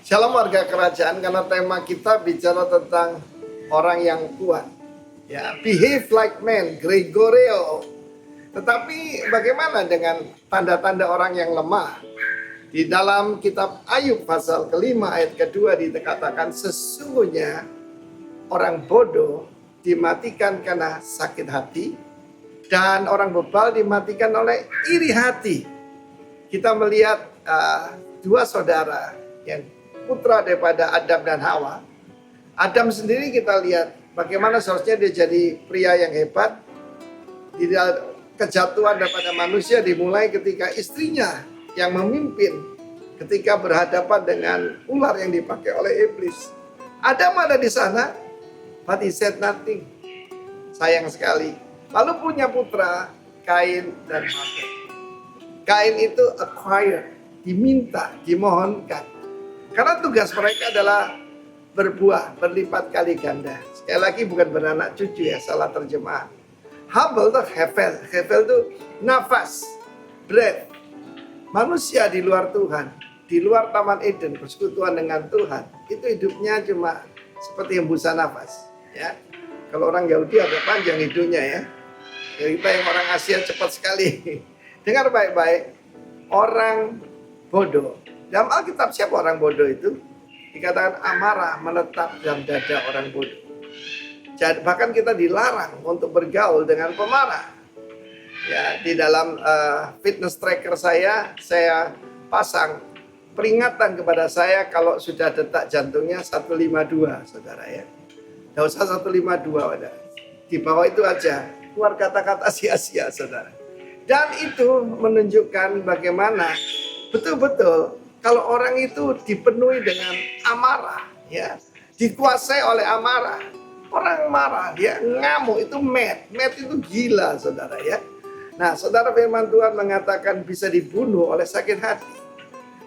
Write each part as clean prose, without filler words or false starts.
Shalom warga kerajaan, karena tema kita bicara tentang orang yang kuat. Ya, behave like man, Gregorio. Tetapi bagaimana dengan tanda-tanda orang yang lemah? Di dalam kitab Ayub pasal kelima ayat kedua dikatakan sesungguhnya orang bodoh dimatikan karena sakit hati dan orang bebal dimatikan oleh iri hati. Kita melihat dua saudara yang putra daripada Adam dan Hawa. Adam sendiri kita lihat bagaimana seharusnya dia jadi pria yang hebat. Kejatuhan daripada manusia dimulai ketika istrinya yang memimpin ketika berhadapan dengan ular yang dipakai oleh iblis. Adam ada di sana, but he said nothing. Sayang sekali. Lalu punya putra Kain dan Habel. Kain itu acquired, diminta, dimohonkan. Karena tugas mereka adalah berbuah, berlipat kali ganda. Sekali lagi bukan beranak cucu ya, salah terjemahan. Habel itu Hevel. Hevel itu nafas, breath. Manusia di luar Tuhan, di luar Taman Eden, persekutuan dengan Tuhan, itu hidupnya cuma seperti hembusan nafas. Ya, kalau orang Yahudi agak panjang hidupnya ya. Kita yang orang Asia cepat sekali. Dengar baik-baik, orang bodoh. Dalam Alkitab siapa orang bodoh itu? Dikatakan amarah menetap dalam dada orang bodoh. Jadi, bahkan kita dilarang untuk bergaul dengan pemarah. Ya, di dalam fitness tracker saya pasang peringatan kepada saya kalau sudah detak jantungnya 152, saudara ya. Tidak usah 152, ada. Di bawah itu aja, keluar kata-kata sia-sia, saudara. Dan itu menunjukkan bagaimana betul-betul kalau orang itu dipenuhi dengan amarah, ya, dikuasai oleh amarah, orang marah, dia ngamuk, itu mad itu gila, saudara ya. Nah, saudara firman Tuhan mengatakan bisa dibunuh oleh sakit hati,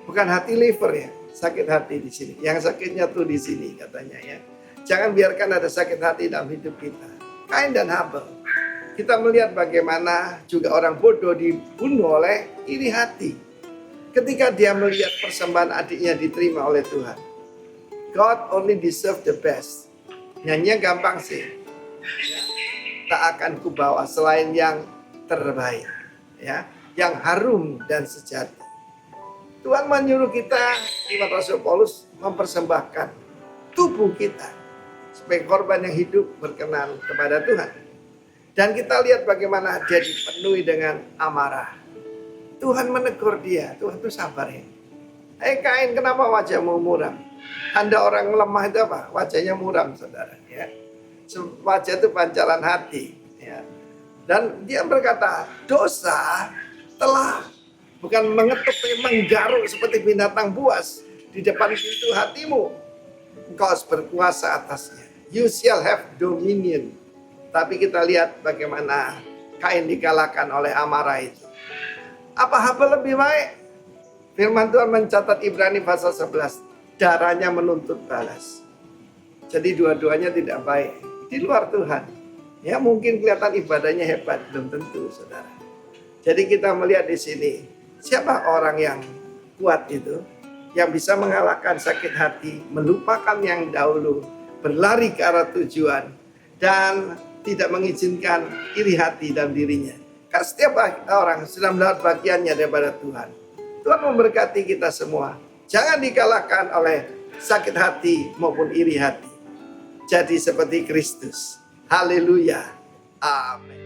bukan hati liver ya, sakit hati di sini. Yang sakitnya tuh di sini katanya ya. Jangan biarkan ada sakit hati dalam hidup kita. Kain dan Habel, kita melihat bagaimana juga orang bodoh dibunuh oleh iri hati. Ketika dia melihat persembahan adiknya diterima oleh Tuhan. God only deserve the best. Nyanyinya gampang sih. Ya. Tak akan kubawa selain yang terbaik. Ya, yang harum dan sejati. Tuhan menyuruh kita, lewat Rasul Paulus, mempersembahkan tubuh kita sebagai korban yang hidup berkenan kepada Tuhan. Dan kita lihat bagaimana dia dipenuhi dengan amarah. Tuhan menegur dia, Tuhan itu sabar ya. Kain, kenapa wajahmu muram? Tanda orang lemah itu apa? Wajahnya muram, saudara. Ya. Wajah itu pancaran hati. Ya. Dan dia berkata, dosa telah bukan mengetuk, menggaruk seperti binatang buas di depan pintu hatimu. Engkau harus berkuasa atasnya. You shall have dominion. Tapi kita lihat bagaimana Kain dikalahkan oleh amarah itu. Apa Habel lebih baik? Firman Tuhan mencatat Ibrani pasal 11. Darahnya menuntut balas. Jadi dua-duanya tidak baik. Di luar Tuhan. Ya mungkin kelihatan ibadahnya hebat. Belum tentu saudara. Jadi kita melihat di sini. Siapa orang yang kuat itu? Yang bisa mengalahkan sakit hati. Melupakan yang dahulu. Berlari ke arah tujuan. Dan tidak mengizinkan iri hati dalam dirinya. Karena setiap orang sedang mendapat bagiannya daripada Tuhan. Tuhan memberkati kita semua. Jangan dikalahkan oleh sakit hati maupun iri hati. Jadi seperti Kristus. Haleluya. Amin.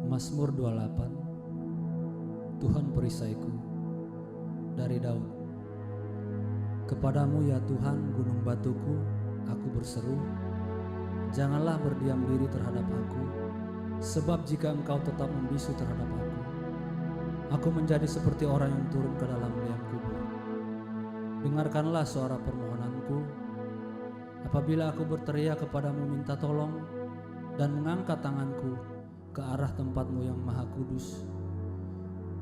Mazmur 28. Tuhan perisaiku, dari Daud. Kepadamu ya Tuhan gunung batuku, aku berseru, janganlah berdiam diri terhadap aku, sebab jika engkau tetap membisu terhadap aku menjadi seperti orang yang turun ke dalam liang kubur. Dengarkanlah suara permohonanku, apabila aku berteriak kepadamu minta tolong, dan mengangkat tanganku ke arah tempat-Mu yang maha kudus.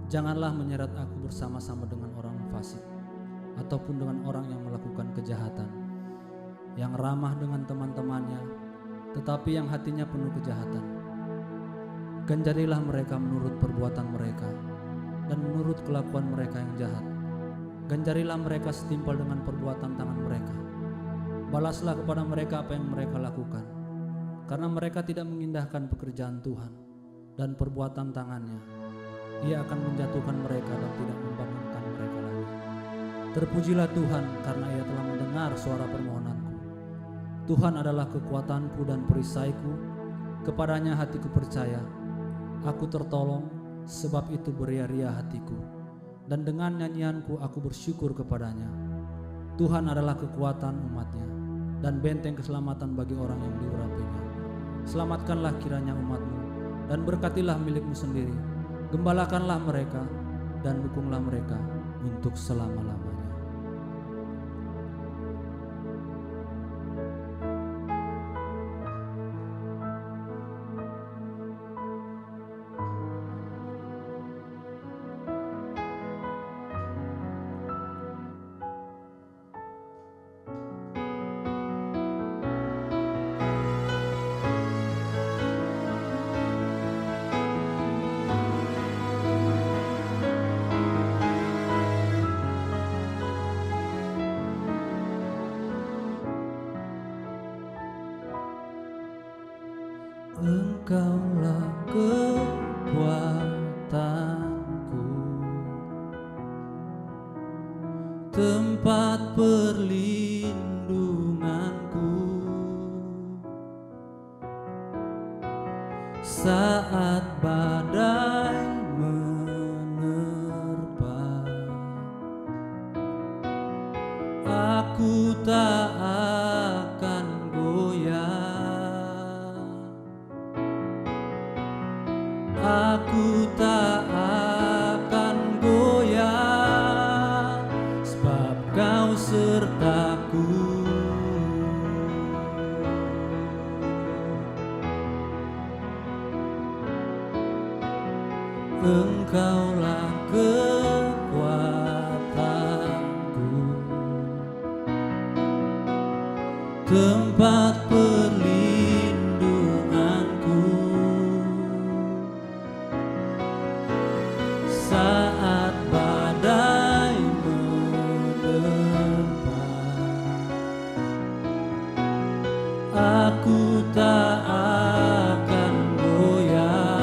Janganlah menyeret aku bersama-sama dengan orang fasik, ataupun dengan orang yang melakukan kejahatan, yang ramah dengan teman-temannya, tetapi yang hatinya penuh kejahatan. Ganjarilah mereka menurut perbuatan mereka, dan menurut kelakuan mereka yang jahat. Ganjarilah mereka setimpal dengan perbuatan tangan mereka. Balaslah kepada mereka apa yang mereka lakukan, karena mereka tidak mengindahkan pekerjaan Tuhan dan perbuatan tangannya. Ia akan menjatuhkan mereka dan tidak membangunkan mereka lagi. Terpujilah Tuhan karena Ia telah mendengar suara permohonanku. Tuhan adalah kekuatanku dan perisaiku, kepadanya hatiku percaya. Aku tertolong, sebab itu beria-ria hatiku, dan dengan nyanyianku aku bersyukur kepadanya. Tuhan adalah kekuatan umatnya, dan benteng keselamatan bagi orang yang diurapinya. Selamatkanlah kiranya umat-Mu, dan berkatilah milik-Mu sendiri. Gembalakanlah mereka, dan dukunglah mereka untuk selama-lamanya. Engkaulah kekuatanku, tempat perlindunganku, saat badai menerpa. Aku tak akan goyah. Aku tak akan goyah, sebab Kau sertaku. Engkaulah kekuatanku, tempat perlindunganku, saat badai menerpa. Aku tak akan goyah.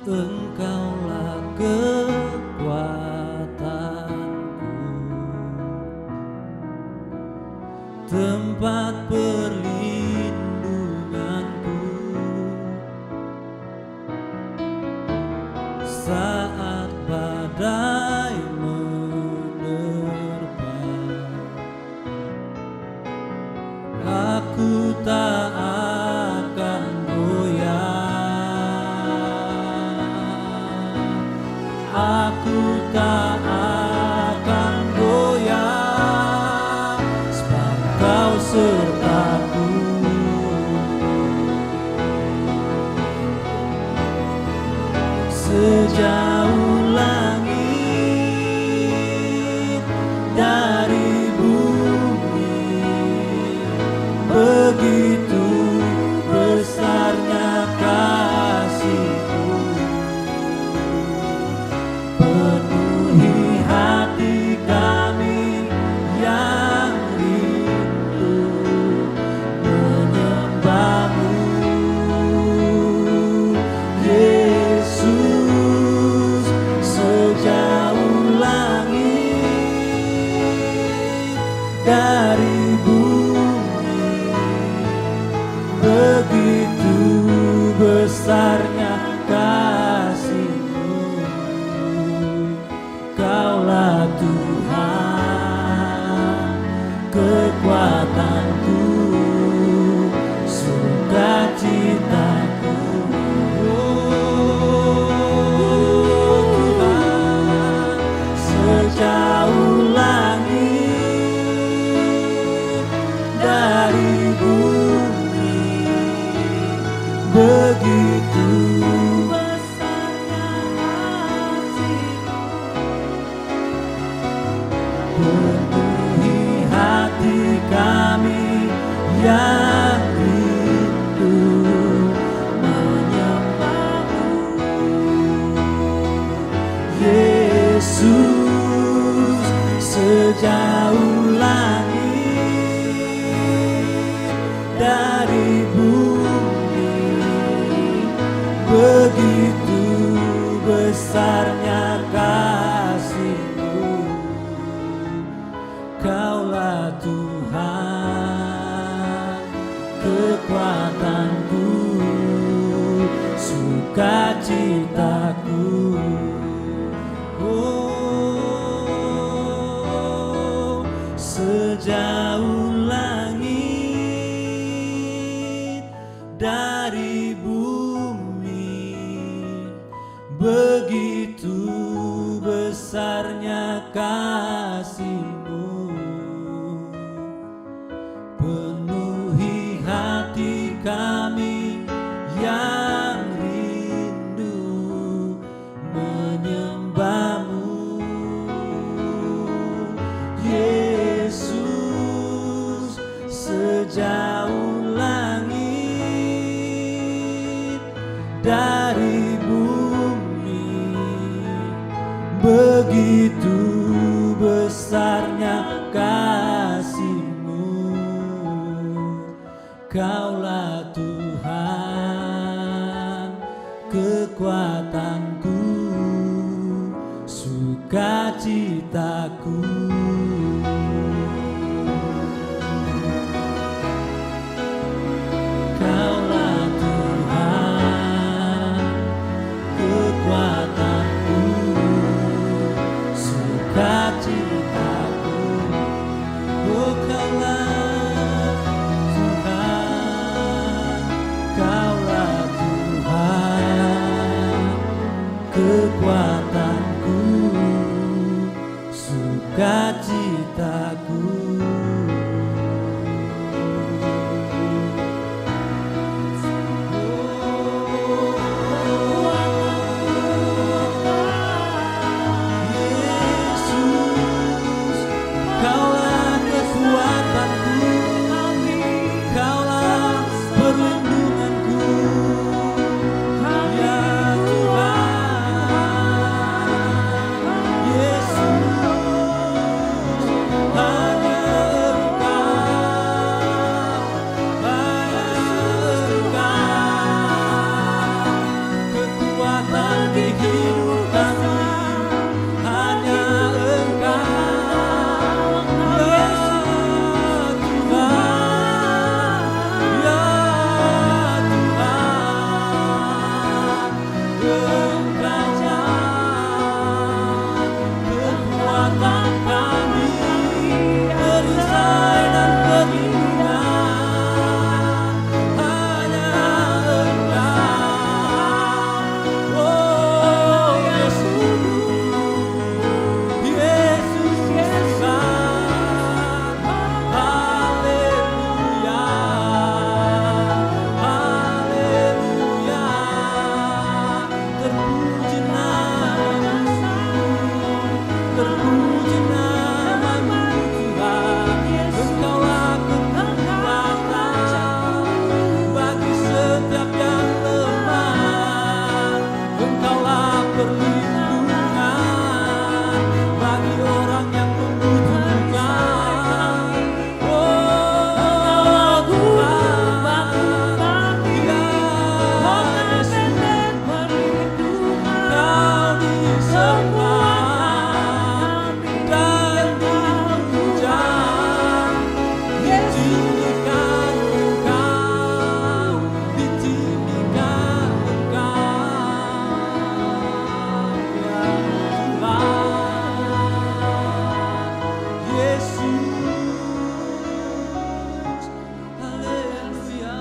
Engkaulah kekuatanku, tempat perlindunganku saat badai menerpa. Aku tak akan goyah, aku tak akan goyah, sebab Kau sertaku. Sejauh langit dari bumi, begitu besarnya kasih-Mu. Penuhi hati kami yang rindu menyembah-Mu, Yesus. Sejauh langit dari bumi, begitu besarnya kasih-Mu. Kaulah Tuhan, kekuatanku, sukacitaku. Oh Tuhan, sejauh langit dari bumi, begitu besarnya kasih-Mu. Penuhi hati kami yang rindu menyembah-Mu, Yesus. Sejauh langit dari bumi, begitu besarnya kasih-Mu. Kaulah Tuhan, kekuatanku, sukacitaku. Oh, sejauh langit dari bumi, begitu besarnya kasih-Mu. Penuhi hati kami yang rindu menyembah-Mu, Yesus. Sejauh langit dari bumi, begitu besarnya kasih-Mu. Kaulah Tuhan, kekuatanku, sukacitaku. Kaulah Tuhan, kekuatanku, sukacitaku. Oh, Kaulah Tuhan, Kaulah Tuhan, kekuatanku, sukacitaku. Yesus, Kaulah kekuatanku, Kaulah perlindunganku, ya Tuhan. Yesus, perlindungan bagi orang yang membutuhkan. Oh Tuhan, ya Yesus, Kau disembah dan dipuja, ditinggikan Engkau, ditinggikan Engkau, ya Tuhan Yesus, haleluya.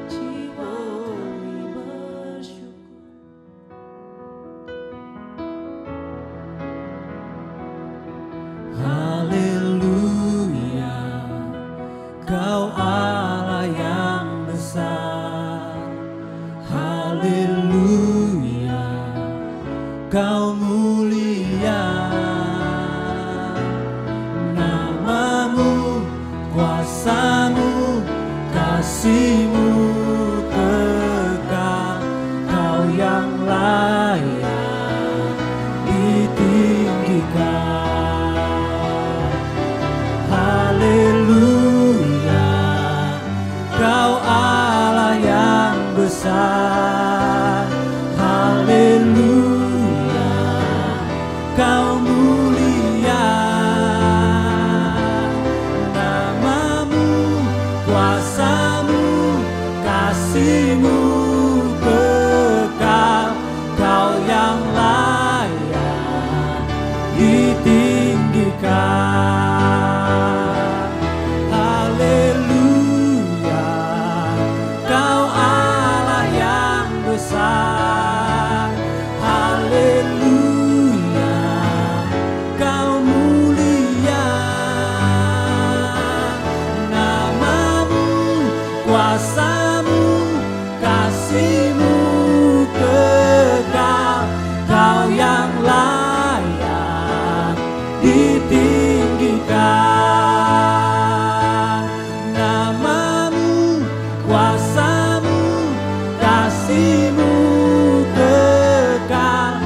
Jiwa kami bersyukur. Haleluya, Kau Allah yang besar. Haleluya, Kau mulia. Namamu, kuasamu, kasih-Mu kekal. Kau yang layak ditinggikan. Haleluya, Kau Allah yang besar. Haleluya, Kau mulia. Namamu, kuasamu, kasih-Mu kekal. Kau yang layak ditinggikan. Haleluya, Kau Allah yang besar. Haleluya, Kau mulia. Namamu, kuasamu, kasih-Mu kekal. Kau yang layak ditinggikan. Namamu, kuasamu, kasih-Mu kekal.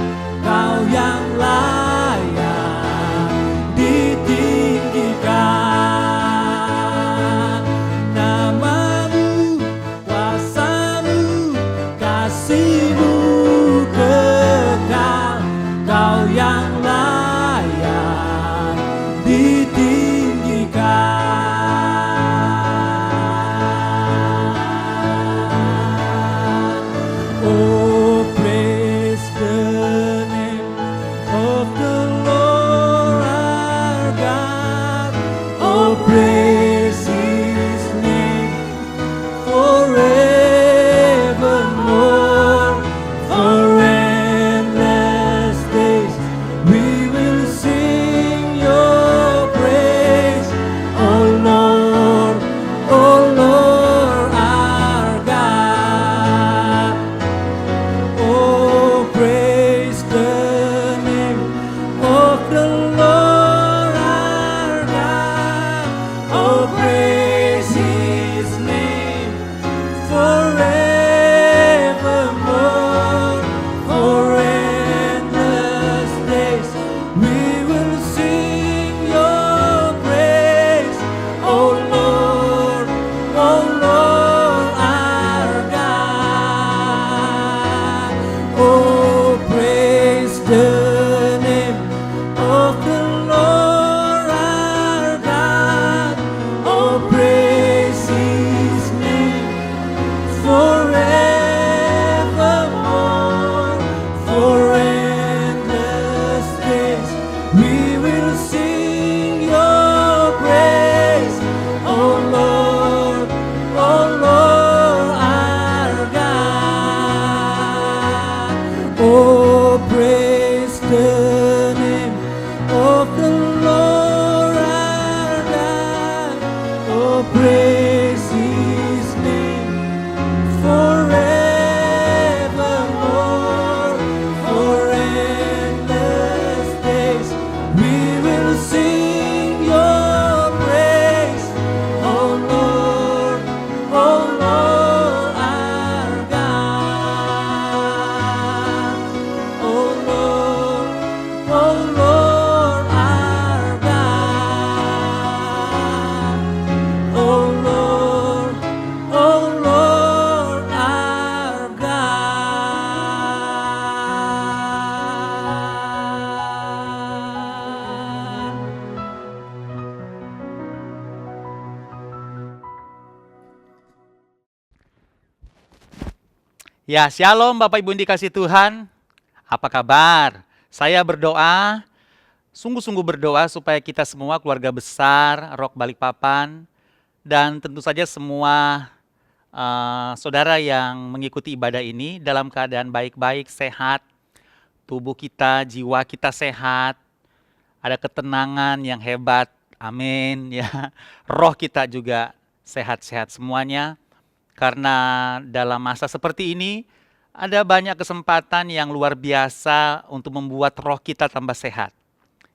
Kau yang layak ditinggikan. Namamu, kuasamu, kasih-Mu kekal. Kau yang layak ditinggikan. Oh, praise the name of the Lord our God. Oh, praise His name forevermore. Ya, shalom Bapak Ibu yang dikasih Tuhan. Apa kabar? Saya berdoa, sungguh-sungguh berdoa supaya kita semua keluarga besar Rock Balikpapan dan tentu saja semua saudara yang mengikuti ibadah ini dalam keadaan baik-baik, sehat, tubuh kita, jiwa kita sehat, ada ketenangan yang hebat, amin ya. Roh kita juga sehat-sehat semuanya. Karena dalam masa seperti ini, ada banyak kesempatan yang luar biasa untuk membuat roh kita tambah sehat.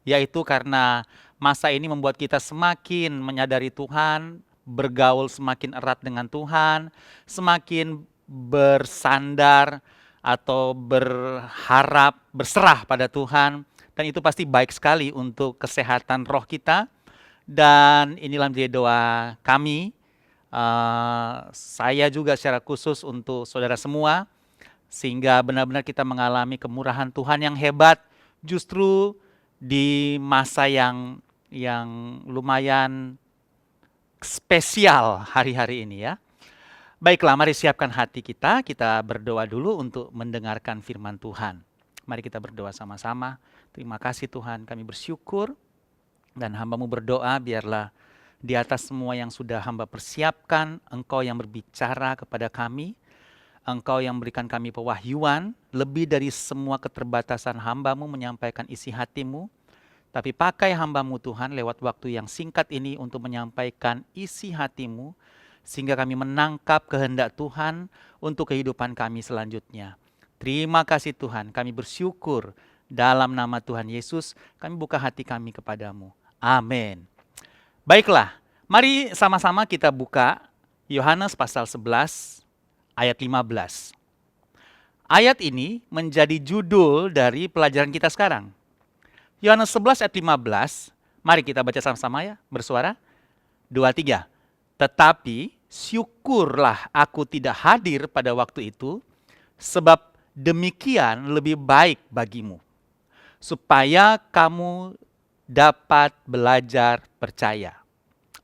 Yaitu karena masa ini membuat kita semakin menyadari Tuhan, bergaul semakin erat dengan Tuhan, semakin bersandar atau berharap, berserah pada Tuhan. Dan itu pasti baik sekali untuk kesehatan roh kita. Dan inilah menjadi doa kami, saya juga secara khusus untuk saudara semua, sehingga benar-benar kita mengalami kemurahan Tuhan yang hebat justru di masa yang lumayan spesial hari-hari ini ya. Baiklah, mari siapkan hati kita berdoa dulu untuk mendengarkan firman Tuhan. Mari kita berdoa sama-sama. Terima kasih Tuhan, kami bersyukur dan hamba-Mu berdoa biarlah di atas semua yang sudah hamba persiapkan, Engkau yang berbicara kepada kami, Engkau yang berikan kami pewahyuan, lebih dari semua keterbatasan hamba-Mu menyampaikan isi hati-Mu, tapi pakai hamba-Mu Tuhan lewat waktu yang singkat ini untuk menyampaikan isi hati-Mu, sehingga kami menangkap kehendak Tuhan untuk kehidupan kami selanjutnya. Terima kasih Tuhan, kami bersyukur dalam nama Tuhan Yesus, kami buka hati kami kepadamu. Amin. Baiklah, mari sama-sama kita buka Yohanes pasal 11 ayat 15. Ayat ini menjadi judul dari pelajaran kita sekarang. Yohanes 11 ayat 15, mari kita baca sama-sama ya, bersuara. 2, 3. Tetapi syukurlah aku tidak hadir pada waktu itu, sebab demikian lebih baik bagimu, supaya kamu dapat belajar percaya.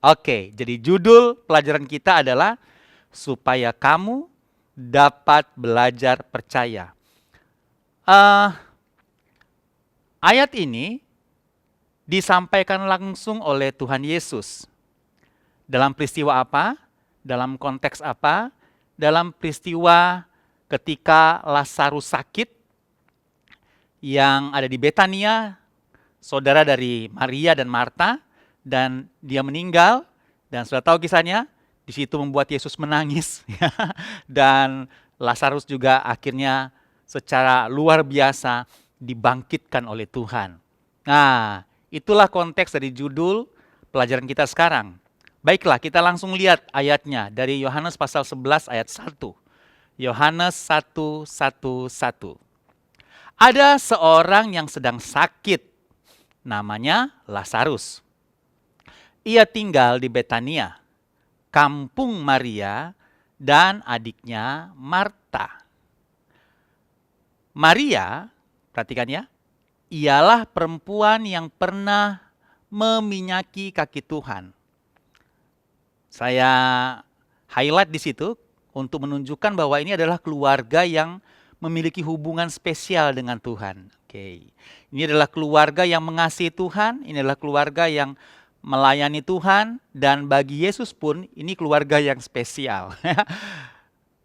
Oke, jadi judul pelajaran kita adalah supaya kamu dapat belajar percaya. Ayat ini disampaikan langsung oleh Tuhan Yesus. Dalam peristiwa apa? Dalam konteks apa? Dalam peristiwa ketika Lazarus sakit yang ada di Betania, saudara dari Maria dan Marta, dan dia meninggal, dan sudah tahu kisahnya, di situ membuat Yesus menangis, dan Lazarus juga akhirnya secara luar biasa dibangkitkan oleh Tuhan. Nah, itulah konteks dari judul pelajaran kita sekarang. Baiklah, kita langsung lihat ayatnya dari Yohanes pasal 11 ayat 1. Yohanes 1:1. Ada seorang yang sedang sakit, namanya Lazarus. Ia tinggal di Betania, kampung Maria dan adiknya Marta. Maria, perhatikan ya, ialah perempuan yang pernah meminyaki kaki Tuhan. Saya highlight di situ untuk menunjukkan bahwa ini adalah keluarga yang memiliki hubungan spesial dengan Tuhan. Oke. Ini adalah keluarga yang mengasihi Tuhan, ini adalah keluarga yang melayani Tuhan, dan bagi Yesus pun ini keluarga yang spesial.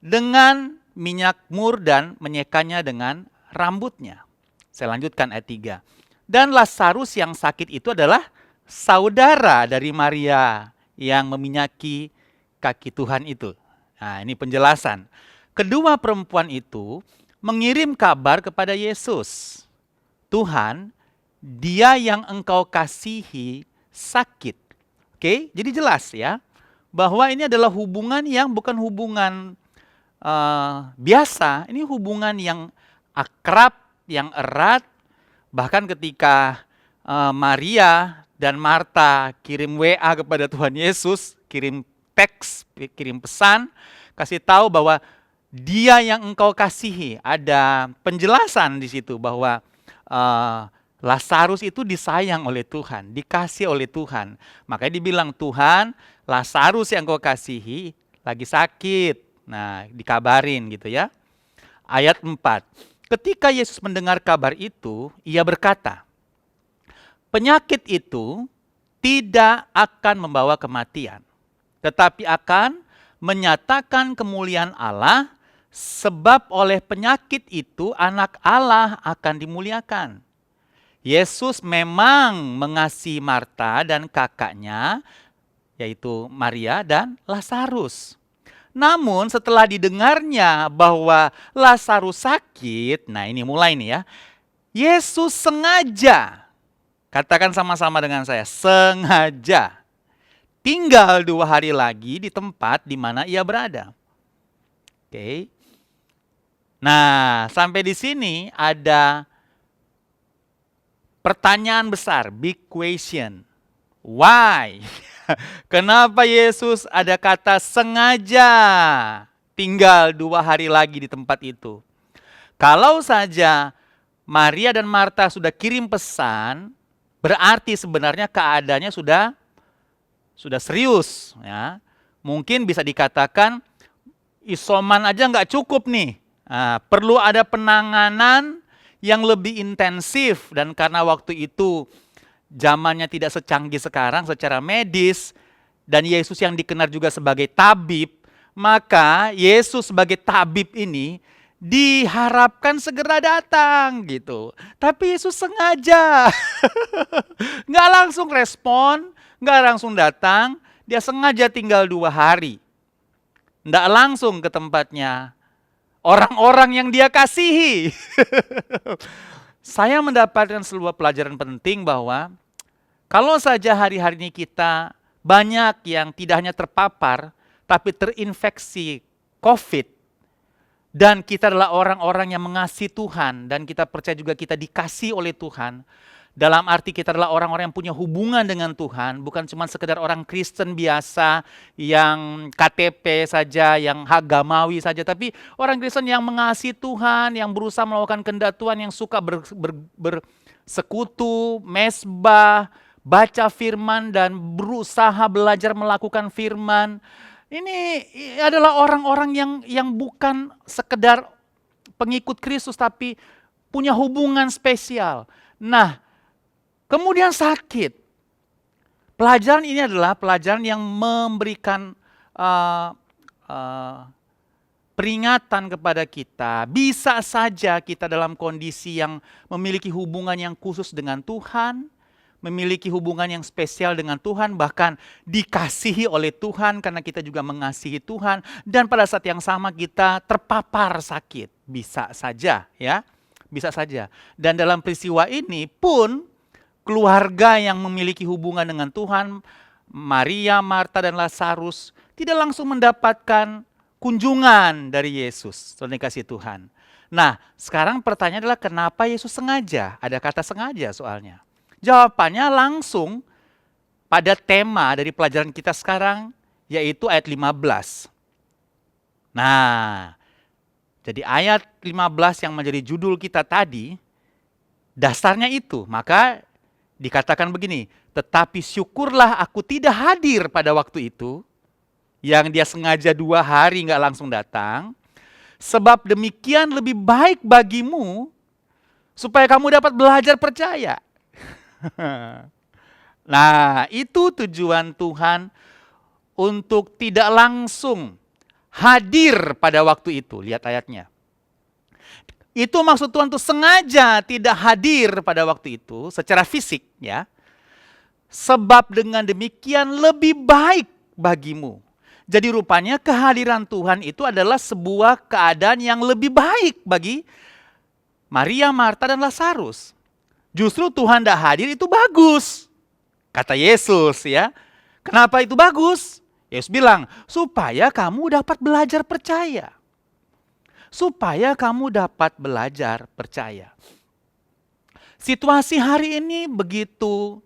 Dengan minyak mur dan menyekannya dengan rambutnya. Saya lanjutkan ayat 3. Dan Lazarus yang sakit itu adalah saudara dari Maria yang meminyaki kaki Tuhan itu. Nah, ini penjelasan. Kedua perempuan itu mengirim kabar kepada Yesus. Tuhan, dia yang engkau kasihi sakit. Oke, jadi jelas ya, bahwa ini adalah hubungan yang bukan hubungan biasa. Ini hubungan yang akrab, yang erat. Bahkan ketika Maria dan Marta kirim WA kepada Tuhan Yesus, kirim teks, kirim pesan, kasih tahu bahwa dia yang engkau kasihi. Ada penjelasan di situ bahwa Lazarus itu disayang oleh Tuhan, dikasih oleh Tuhan. Makanya dibilang, Tuhan, Lazarus yang engkau kasihi lagi sakit. Nah, dikabarin gitu ya. ayat 4. Ketika Yesus mendengar kabar itu, ia berkata, penyakit itu tidak akan membawa kematian, tetapi akan menyatakan kemuliaan Allah, sebab oleh penyakit itu anak Allah akan dimuliakan. Yesus memang mengasihi Marta dan kakaknya, yaitu Maria dan Lazarus. Namun setelah didengarnya bahwa Lazarus sakit, nah ini mulai nih ya, Yesus sengaja, katakan sama-sama dengan saya, sengaja tinggal 2 hari lagi di tempat di mana ia berada. Oke. Nah, sampai di sini ada pertanyaan besar, big question. Why? Kenapa Yesus ada kata sengaja tinggal 2 hari lagi di tempat itu? Kalau saja Maria dan Marta sudah kirim pesan, berarti sebenarnya keadaannya sudah serius. Ya. Mungkin bisa dikatakan isoman aja nggak cukup nih. Nah, perlu ada penanganan yang lebih intensif, dan karena waktu itu zamannya tidak secanggih sekarang secara medis, dan Yesus yang dikenal juga sebagai tabib, maka Yesus sebagai tabib ini diharapkan segera datang gitu. Tapi Yesus sengaja nggak langsung respon, nggak langsung datang, dia sengaja tinggal 2 hari. Nggak langsung ke tempatnya orang-orang yang dia kasihi. Saya mendapatkan sebuah pelajaran penting bahwa kalau saja hari-hari ini kita banyak yang tidak hanya terpapar, tapi terinfeksi COVID, dan kita adalah orang-orang yang mengasihi Tuhan, dan kita percaya juga kita dikasihi oleh Tuhan, dalam arti kita adalah orang-orang yang punya hubungan dengan Tuhan, bukan cuma sekedar orang Kristen biasa yang KTP saja, yang agamawi saja, tapi orang Kristen yang mengasihi Tuhan, yang berusaha melakukan kehendak Tuhan, yang suka bersekutu, mesbah, baca firman, dan berusaha belajar melakukan firman. Ini adalah orang-orang yang bukan sekedar pengikut Kristus, tapi punya hubungan spesial. Nah, kemudian sakit. Pelajaran ini adalah pelajaran yang memberikan peringatan kepada kita. Bisa saja kita dalam kondisi yang memiliki hubungan yang khusus dengan Tuhan, memiliki hubungan yang spesial dengan Tuhan, bahkan dikasihi oleh Tuhan karena kita juga mengasihi Tuhan, dan pada saat yang sama kita terpapar sakit. Bisa saja ya, bisa saja. Dan dalam peristiwa ini pun keluarga yang memiliki hubungan dengan Tuhan, Maria, Marta, dan Lazarus, tidak langsung mendapatkan kunjungan dari Yesus. Saudara dikasihi Tuhan. Nah, sekarang pertanyaan adalah kenapa Yesus sengaja? Ada kata sengaja soalnya. Jawabannya langsung pada tema dari pelajaran kita sekarang, yaitu ayat 15. Nah, jadi ayat 15 yang menjadi judul kita tadi, dasarnya itu. Maka dikatakan begini, tetapi syukurlah aku tidak hadir pada waktu itu, yang dia sengaja 2 hari nggak langsung datang, sebab demikian lebih baik bagimu, supaya kamu dapat belajar percaya. Nah, itu tujuan Tuhan untuk tidak langsung hadir pada waktu itu. Lihat ayatnya. Itu maksud Tuhan tuh sengaja tidak hadir pada waktu itu secara fisik ya. Sebab dengan demikian lebih baik bagimu. Jadi rupanya kehadiran Tuhan itu adalah sebuah keadaan yang lebih baik bagi Maria, Marta, dan Lazarus. Justru Tuhan tidak hadir itu bagus. Kata Yesus ya. Kenapa itu bagus? Yesus bilang, supaya kamu dapat belajar percaya. Supaya kamu dapat belajar percaya. Situasi hari ini begitu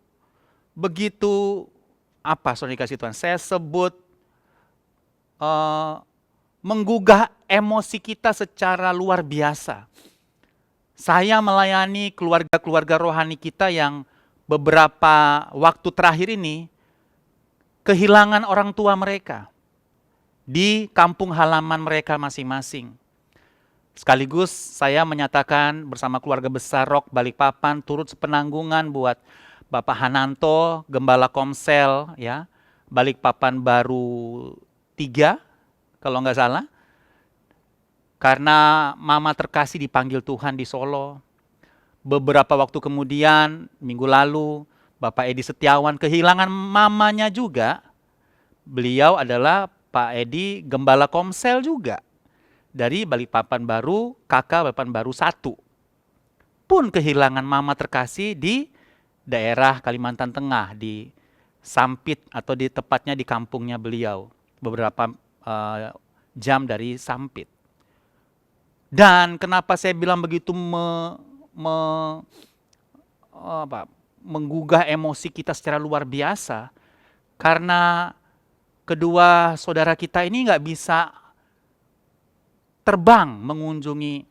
apa saudara dikasih Tuhan? Saya sebut menggugah emosi kita secara luar biasa. Saya melayani keluarga-keluarga rohani kita yang beberapa waktu terakhir ini kehilangan orang tua mereka di kampung halaman mereka masing-masing. Sekaligus saya menyatakan bersama keluarga besar Rock Balikpapan turut sepenanggungan buat Bapak Hananto, Gembala Komsel, ya, Balikpapan Baru 3, kalau nggak salah. Karena Mama terkasih dipanggil Tuhan di Solo. Beberapa waktu kemudian, minggu lalu, Bapak Edi Setiawan kehilangan mamanya juga. Beliau adalah Pak Edi Gembala Komsel juga. Dari Balikpapan Baru, kakak Balikpapan Baru 1. Pun kehilangan mama terkasih di daerah Kalimantan Tengah, di Sampit atau di tepatnya di kampungnya beliau. Beberapa jam dari Sampit. Dan kenapa saya bilang begitu menggugah emosi kita secara luar biasa? Karena kedua saudara kita ini nggak bisa terbang mengunjungi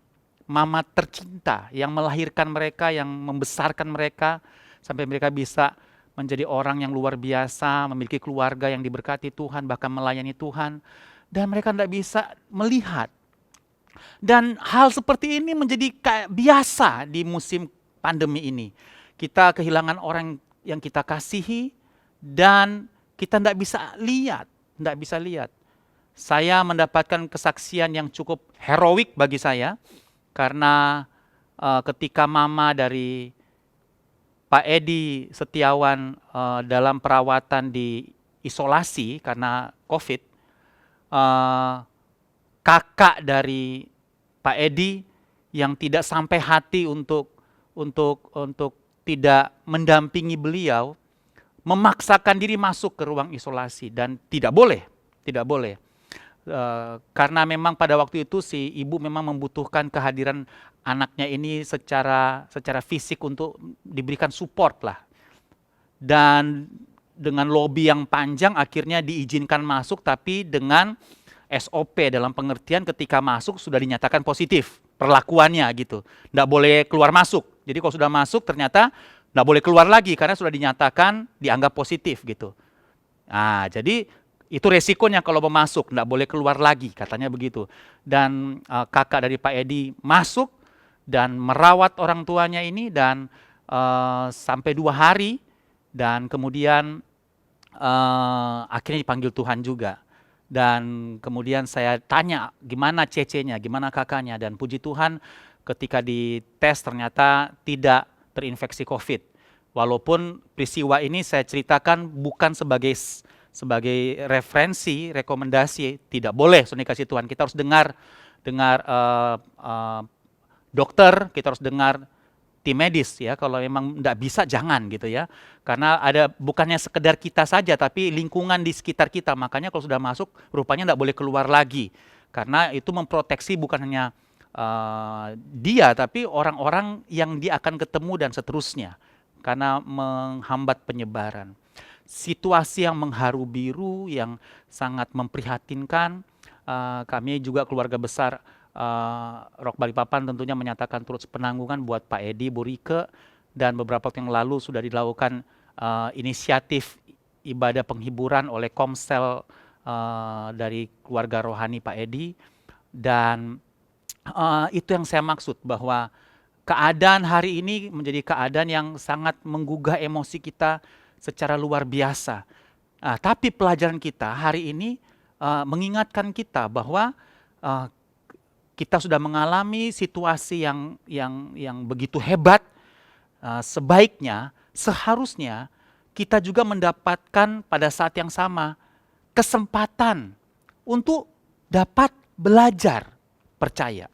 mama tercinta yang melahirkan mereka, yang membesarkan mereka, sampai mereka bisa menjadi orang yang luar biasa, memiliki keluarga yang diberkati Tuhan, bahkan melayani Tuhan. Dan mereka tidak bisa melihat. Dan hal seperti ini menjadi biasa di musim pandemi ini. Kita kehilangan orang yang kita kasihi dan kita tidak bisa lihat. Saya mendapatkan kesaksian yang cukup heroik bagi saya karena ketika mama dari Pak Edi Setiawan dalam perawatan di isolasi karena COVID, kakak dari Pak Edi yang tidak sampai hati untuk tidak mendampingi beliau, memaksakan diri masuk ke ruang isolasi dan tidak boleh. Karena memang pada waktu itu si ibu memang membutuhkan kehadiran anaknya ini secara fisik untuk diberikan support lah. Dan dengan lobby yang panjang akhirnya diizinkan masuk, tapi dengan SOP dalam pengertian ketika masuk sudah dinyatakan positif perlakuannya gitu. Nggak boleh keluar masuk. Jadi kalau sudah masuk ternyata nggak boleh keluar lagi karena sudah dinyatakan dianggap positif gitu. Nah, jadi itu resikonya kalau mau masuk, nggak boleh keluar lagi, katanya begitu. Dan kakak dari Pak Edi masuk dan merawat orang tuanya ini dan sampai 2 hari dan kemudian akhirnya dipanggil Tuhan juga. Dan kemudian saya tanya gimana cecenya, gimana kakaknya, dan puji Tuhan ketika dites ternyata tidak terinfeksi COVID. Walaupun peristiwa ini saya ceritakan bukan sebagai referensi, rekomendasi, tidak boleh, saudara kasih Tuhan. Kita harus dengar dokter, kita harus dengar tim medis ya. Kalau memang tidak bisa jangan gitu ya. Karena ada bukannya sekedar kita saja, tapi lingkungan di sekitar kita. Makanya kalau sudah masuk, rupanya tidak boleh keluar lagi. Karena itu memproteksi bukan hanya dia, tapi orang-orang yang dia akan ketemu dan seterusnya. Karena menghambat penyebaran. Situasi yang mengharu biru, yang sangat memprihatinkan. Kami juga keluarga besar Rock Balikpapan tentunya menyatakan turut sepenanggungan buat Pak Edi, Bu Rike, dan beberapa waktu yang lalu sudah dilakukan inisiatif ibadah penghiburan oleh Komsel dari keluarga rohani Pak Edi. Dan itu yang saya maksud, bahwa keadaan hari ini menjadi keadaan yang sangat menggugah emosi kita secara luar biasa. Tapi pelajaran kita hari ini mengingatkan kita bahwa kita sudah mengalami situasi yang begitu hebat. Sebaiknya, seharusnya kita juga mendapatkan pada saat yang sama kesempatan untuk dapat belajar percaya,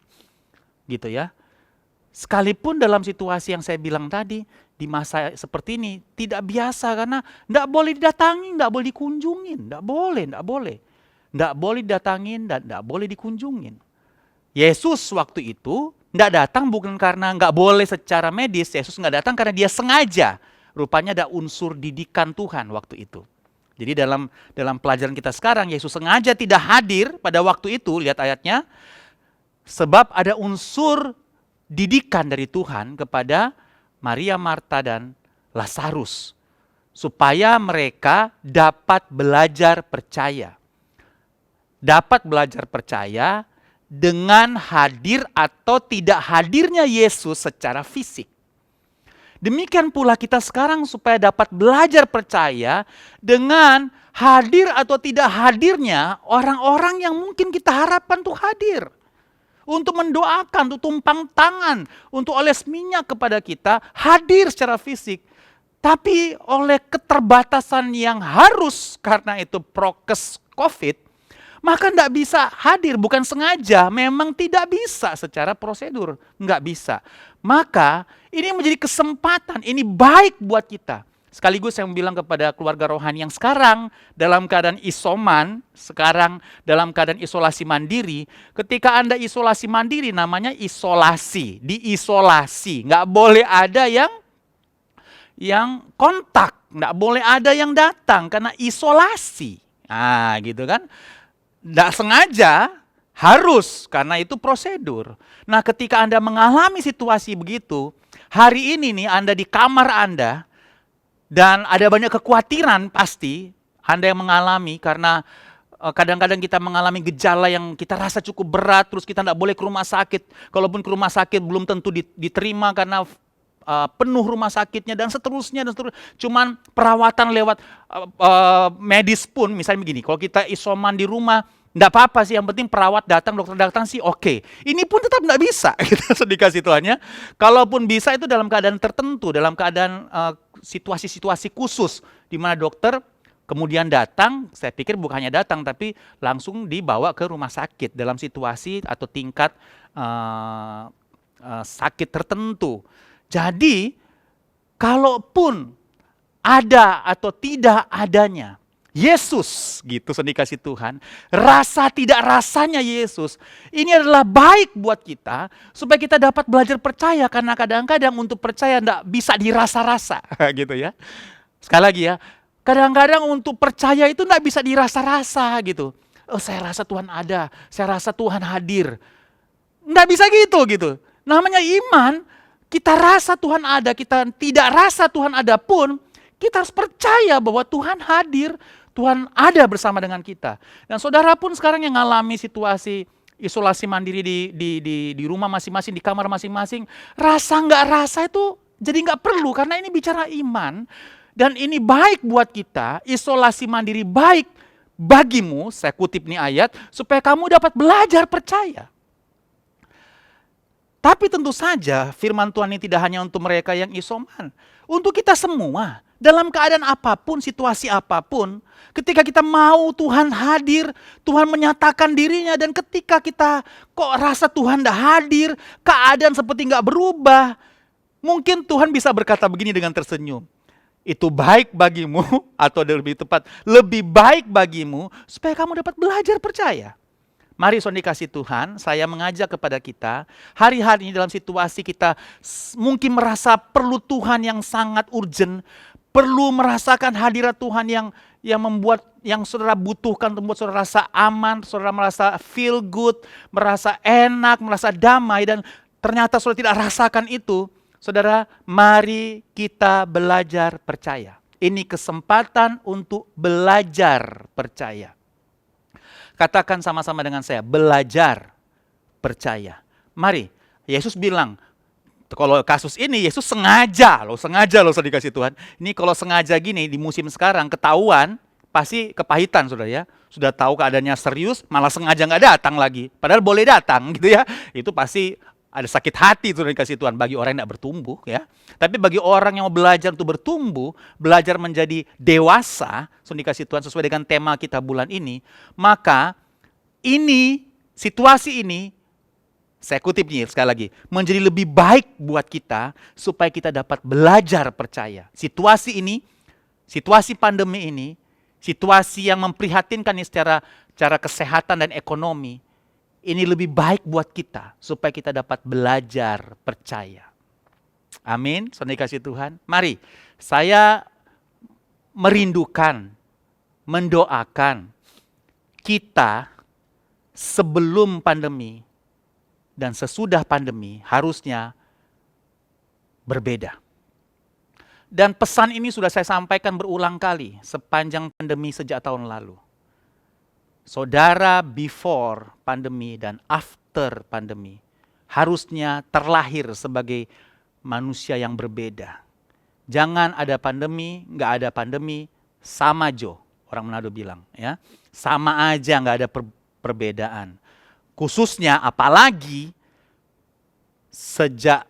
gitu ya. Sekalipun dalam situasi yang saya bilang tadi, di masa seperti ini tidak biasa karena tidak boleh didatangi, tidak boleh dikunjungin, tidak boleh didatangin dan tidak boleh dikunjungin. Yesus waktu itu tidak datang bukan karena nggak boleh secara medis, Yesus nggak datang karena dia sengaja. Rupanya ada unsur didikan Tuhan waktu itu. Jadi dalam pelajaran kita sekarang, Yesus sengaja tidak hadir pada waktu itu, lihat ayatnya, sebab ada unsur didikan dari Tuhan kepada Maria, Marta, dan Lazarus, supaya mereka dapat belajar percaya. dengan hadir atau tidak hadirnya Yesus secara fisik. Demikian pula kita sekarang supaya dapat belajar percaya dengan hadir atau tidak hadirnya orang-orang yang mungkin kita harapkan untuk hadir. Untuk mendoakan, untuk tumpang tangan, untuk oles minyak kepada kita, hadir secara fisik. Tapi oleh keterbatasan yang harus karena itu prokes COVID, maka tidak bisa hadir, bukan sengaja, memang tidak bisa secara prosedur, nggak bisa. Maka ini menjadi kesempatan, ini baik buat kita. Sekaligus saya bilang kepada keluarga rohani yang sekarang dalam keadaan isoman, sekarang dalam keadaan isolasi mandiri. Ketika Anda isolasi mandiri namanya isolasi, diisolasi. Nggak boleh ada yang kontak, nggak boleh ada yang datang karena isolasi. Nah gitu kan. Nggak sengaja, harus, karena itu prosedur. Nah ketika Anda mengalami situasi begitu, hari ini nih Anda di kamar Anda, dan ada banyak kekhawatiran pasti Anda yang mengalami, karena kadang-kadang kita mengalami gejala yang kita rasa cukup berat, terus kita nggak boleh ke rumah sakit. Kalaupun ke rumah sakit belum tentu diterima karena penuh rumah sakitnya dan seterusnya. Cuman perawatan lewat medis pun misalnya begini, kalau kita isoman di rumah enggak apa-apa sih, yang penting perawat datang, dokter datang sih oke. Ini pun tetap enggak bisa gitu dikasih Tuhannya. Kalaupun bisa itu dalam keadaan tertentu, dalam keadaan situasi-situasi khusus di mana dokter kemudian datang, saya pikir bukan hanya datang tapi langsung dibawa ke rumah sakit dalam situasi atau tingkat sakit tertentu. Jadi, kalaupun ada atau tidak adanya Yesus, gitu dikasih Tuhan, rasa tidak rasanya Yesus, ini adalah baik buat kita, supaya kita dapat belajar percaya, karena kadang-kadang untuk percaya tidak bisa dirasa-rasa, gitu ya. Sekali lagi ya, kadang-kadang untuk percaya itu tidak bisa dirasa-rasa gitu. Oh saya rasa Tuhan ada, saya rasa Tuhan hadir. Tidak bisa gitu. Namanya iman, kita rasa Tuhan ada, kita tidak rasa Tuhan ada pun, kita harus percaya bahwa Tuhan hadir, Tuhan ada bersama dengan kita. Dan saudara pun sekarang yang mengalami situasi isolasi mandiri di rumah masing-masing, di kamar masing-masing, rasa nggak rasa itu jadi nggak perlu, karena ini bicara iman. Dan ini baik buat kita, isolasi mandiri baik bagimu, saya kutip nih ayat, supaya kamu dapat belajar percaya. Tapi tentu saja firman Tuhan ini tidak hanya untuk mereka yang isoman. Untuk kita semua, dalam keadaan apapun, situasi apapun, ketika kita mau Tuhan hadir, Tuhan menyatakan dirinya, dan ketika kita kok rasa Tuhan tidak hadir, keadaan seperti nggak berubah, mungkin Tuhan bisa berkata begini dengan tersenyum. Itu baik bagimu, atau lebih tepat, lebih baik bagimu, supaya kamu dapat belajar percaya. Mari saudara dikasih Tuhan, saya mengajak kepada kita, hari-hari ini dalam situasi kita mungkin merasa perlu Tuhan yang sangat urgent, perlu merasakan hadirat Tuhan yang membuat, yang saudara butuhkan, membuat saudara rasa aman, saudara merasa feel good, merasa enak, merasa damai, dan ternyata saudara tidak rasakan itu. Saudara, mari kita belajar percaya. Ini kesempatan untuk belajar percaya. Katakan sama-sama dengan saya, belajar percaya. Mari, Yesus bilang, kalau kasus ini Yesus sengaja loh dikasih Tuhan. Ini kalau sengaja gini di musim sekarang ketahuan, pasti kepahitan saudara ya. Sudah tahu keadaannya serius, malah sengaja nggak datang lagi. Padahal boleh datang gitu ya. Itu pasti ada sakit hati itu dikasih Tuhan bagi orang yang tidak bertumbuh ya. Tapi bagi orang yang mau belajar untuk bertumbuh, belajar menjadi dewasa, dikasih Tuhan sesuai dengan tema kita bulan ini, maka ini, situasi ini, saya kutip nih sekali lagi, menjadi lebih baik buat kita supaya kita dapat belajar percaya. Situasi ini, situasi pandemi ini, situasi yang memprihatinkan ini secara kesehatan dan ekonomi, ini lebih baik buat kita supaya kita dapat belajar percaya. Amin, saudara kasih Tuhan. Mari, saya merindukan, mendoakan kita sebelum pandemi dan sesudah pandemi harusnya berbeda. Dan pesan ini sudah saya sampaikan berulang kali sepanjang pandemi sejak tahun lalu. Saudara before pandemi dan karakter pandemi. Harusnya terlahir sebagai manusia yang berbeda. Jangan ada pandemi, nggak ada pandemi, sama Jo. Orang Manado bilang, ya, sama aja, nggak ada perbedaan. Khususnya apalagi sejak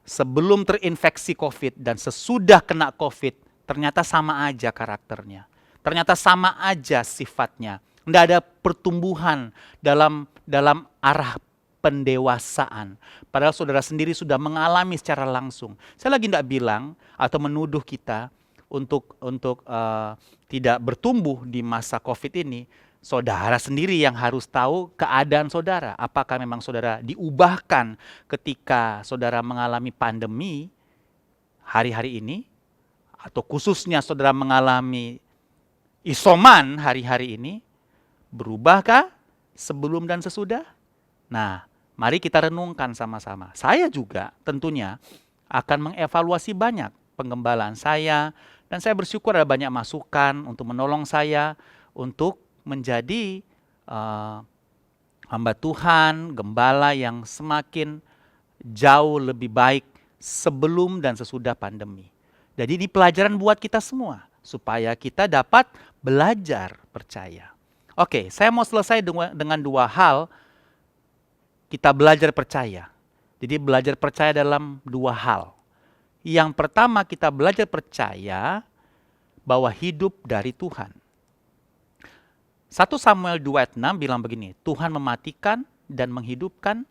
sebelum terinfeksi COVID dan sesudah kena COVID, ternyata sama aja karakternya. Ternyata sama aja sifatnya. Nggak ada pertumbuhan dalam arah pendewasaan. Padahal saudara sendiri sudah mengalami secara langsung. Saya lagi tidak bilang atau menuduh kita untuk tidak bertumbuh di masa COVID ini. Saudara sendiri yang harus tahu keadaan saudara. Apakah memang saudara diubahkan ketika saudara mengalami pandemi hari-hari ini? Atau khususnya saudara mengalami isoman hari-hari ini? Berubahkah sebelum dan sesudah? Nah, mari kita renungkan sama-sama. Saya juga tentunya akan mengevaluasi banyak penggembalaan saya. Dan saya bersyukur ada banyak masukan untuk menolong saya untuk menjadi hamba Tuhan, gembala yang semakin jauh lebih baik sebelum dan sesudah pandemi. Jadi ini pelajaran buat kita semua, supaya kita dapat belajar percaya. Oke, saya mau selesai dengan dua hal, kita belajar percaya. Jadi belajar percaya dalam dua hal. Yang pertama, kita belajar percaya bahwa hidup dari Tuhan. 1 Samuel 2 ayat 6 bilang begini, Tuhan mematikan dan menghidupkan,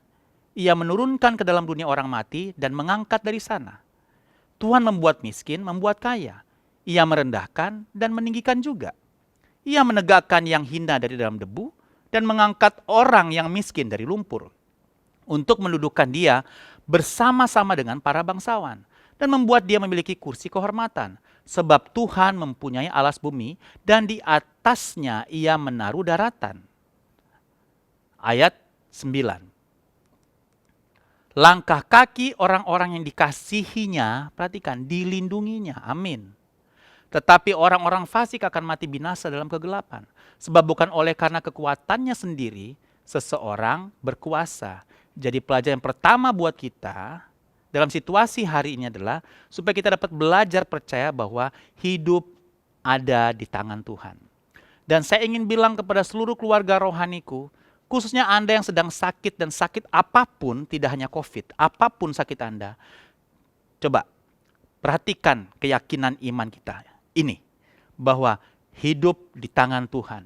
Ia menurunkan ke dalam dunia orang mati dan mengangkat dari sana. Tuhan membuat miskin, membuat kaya. Ia merendahkan dan meninggikan juga. Ia menegakkan yang hina dari dalam debu dan mengangkat orang yang miskin dari lumpur. Untuk mendudukkan dia bersama-sama dengan para bangsawan. Dan membuat dia memiliki kursi kehormatan. Sebab Tuhan mempunyai alas bumi dan di atasnya ia menaruh daratan. Ayat 9. Langkah kaki orang-orang yang dikasihinya, perhatikan, dilindunginya. Amin. Tetapi orang-orang fasik akan mati binasa dalam kegelapan. Sebab bukan oleh karena kekuatannya sendiri, seseorang berkuasa. Jadi pelajaran pertama buat kita dalam situasi hari ini adalah supaya kita dapat belajar percaya bahwa hidup ada di tangan Tuhan. Dan saya ingin bilang kepada seluruh keluarga rohaniku, khususnya Anda yang sedang sakit dan sakit apapun, tidak hanya COVID, apapun sakit Anda, coba perhatikan keyakinan iman kita ini, bahwa hidup di tangan Tuhan.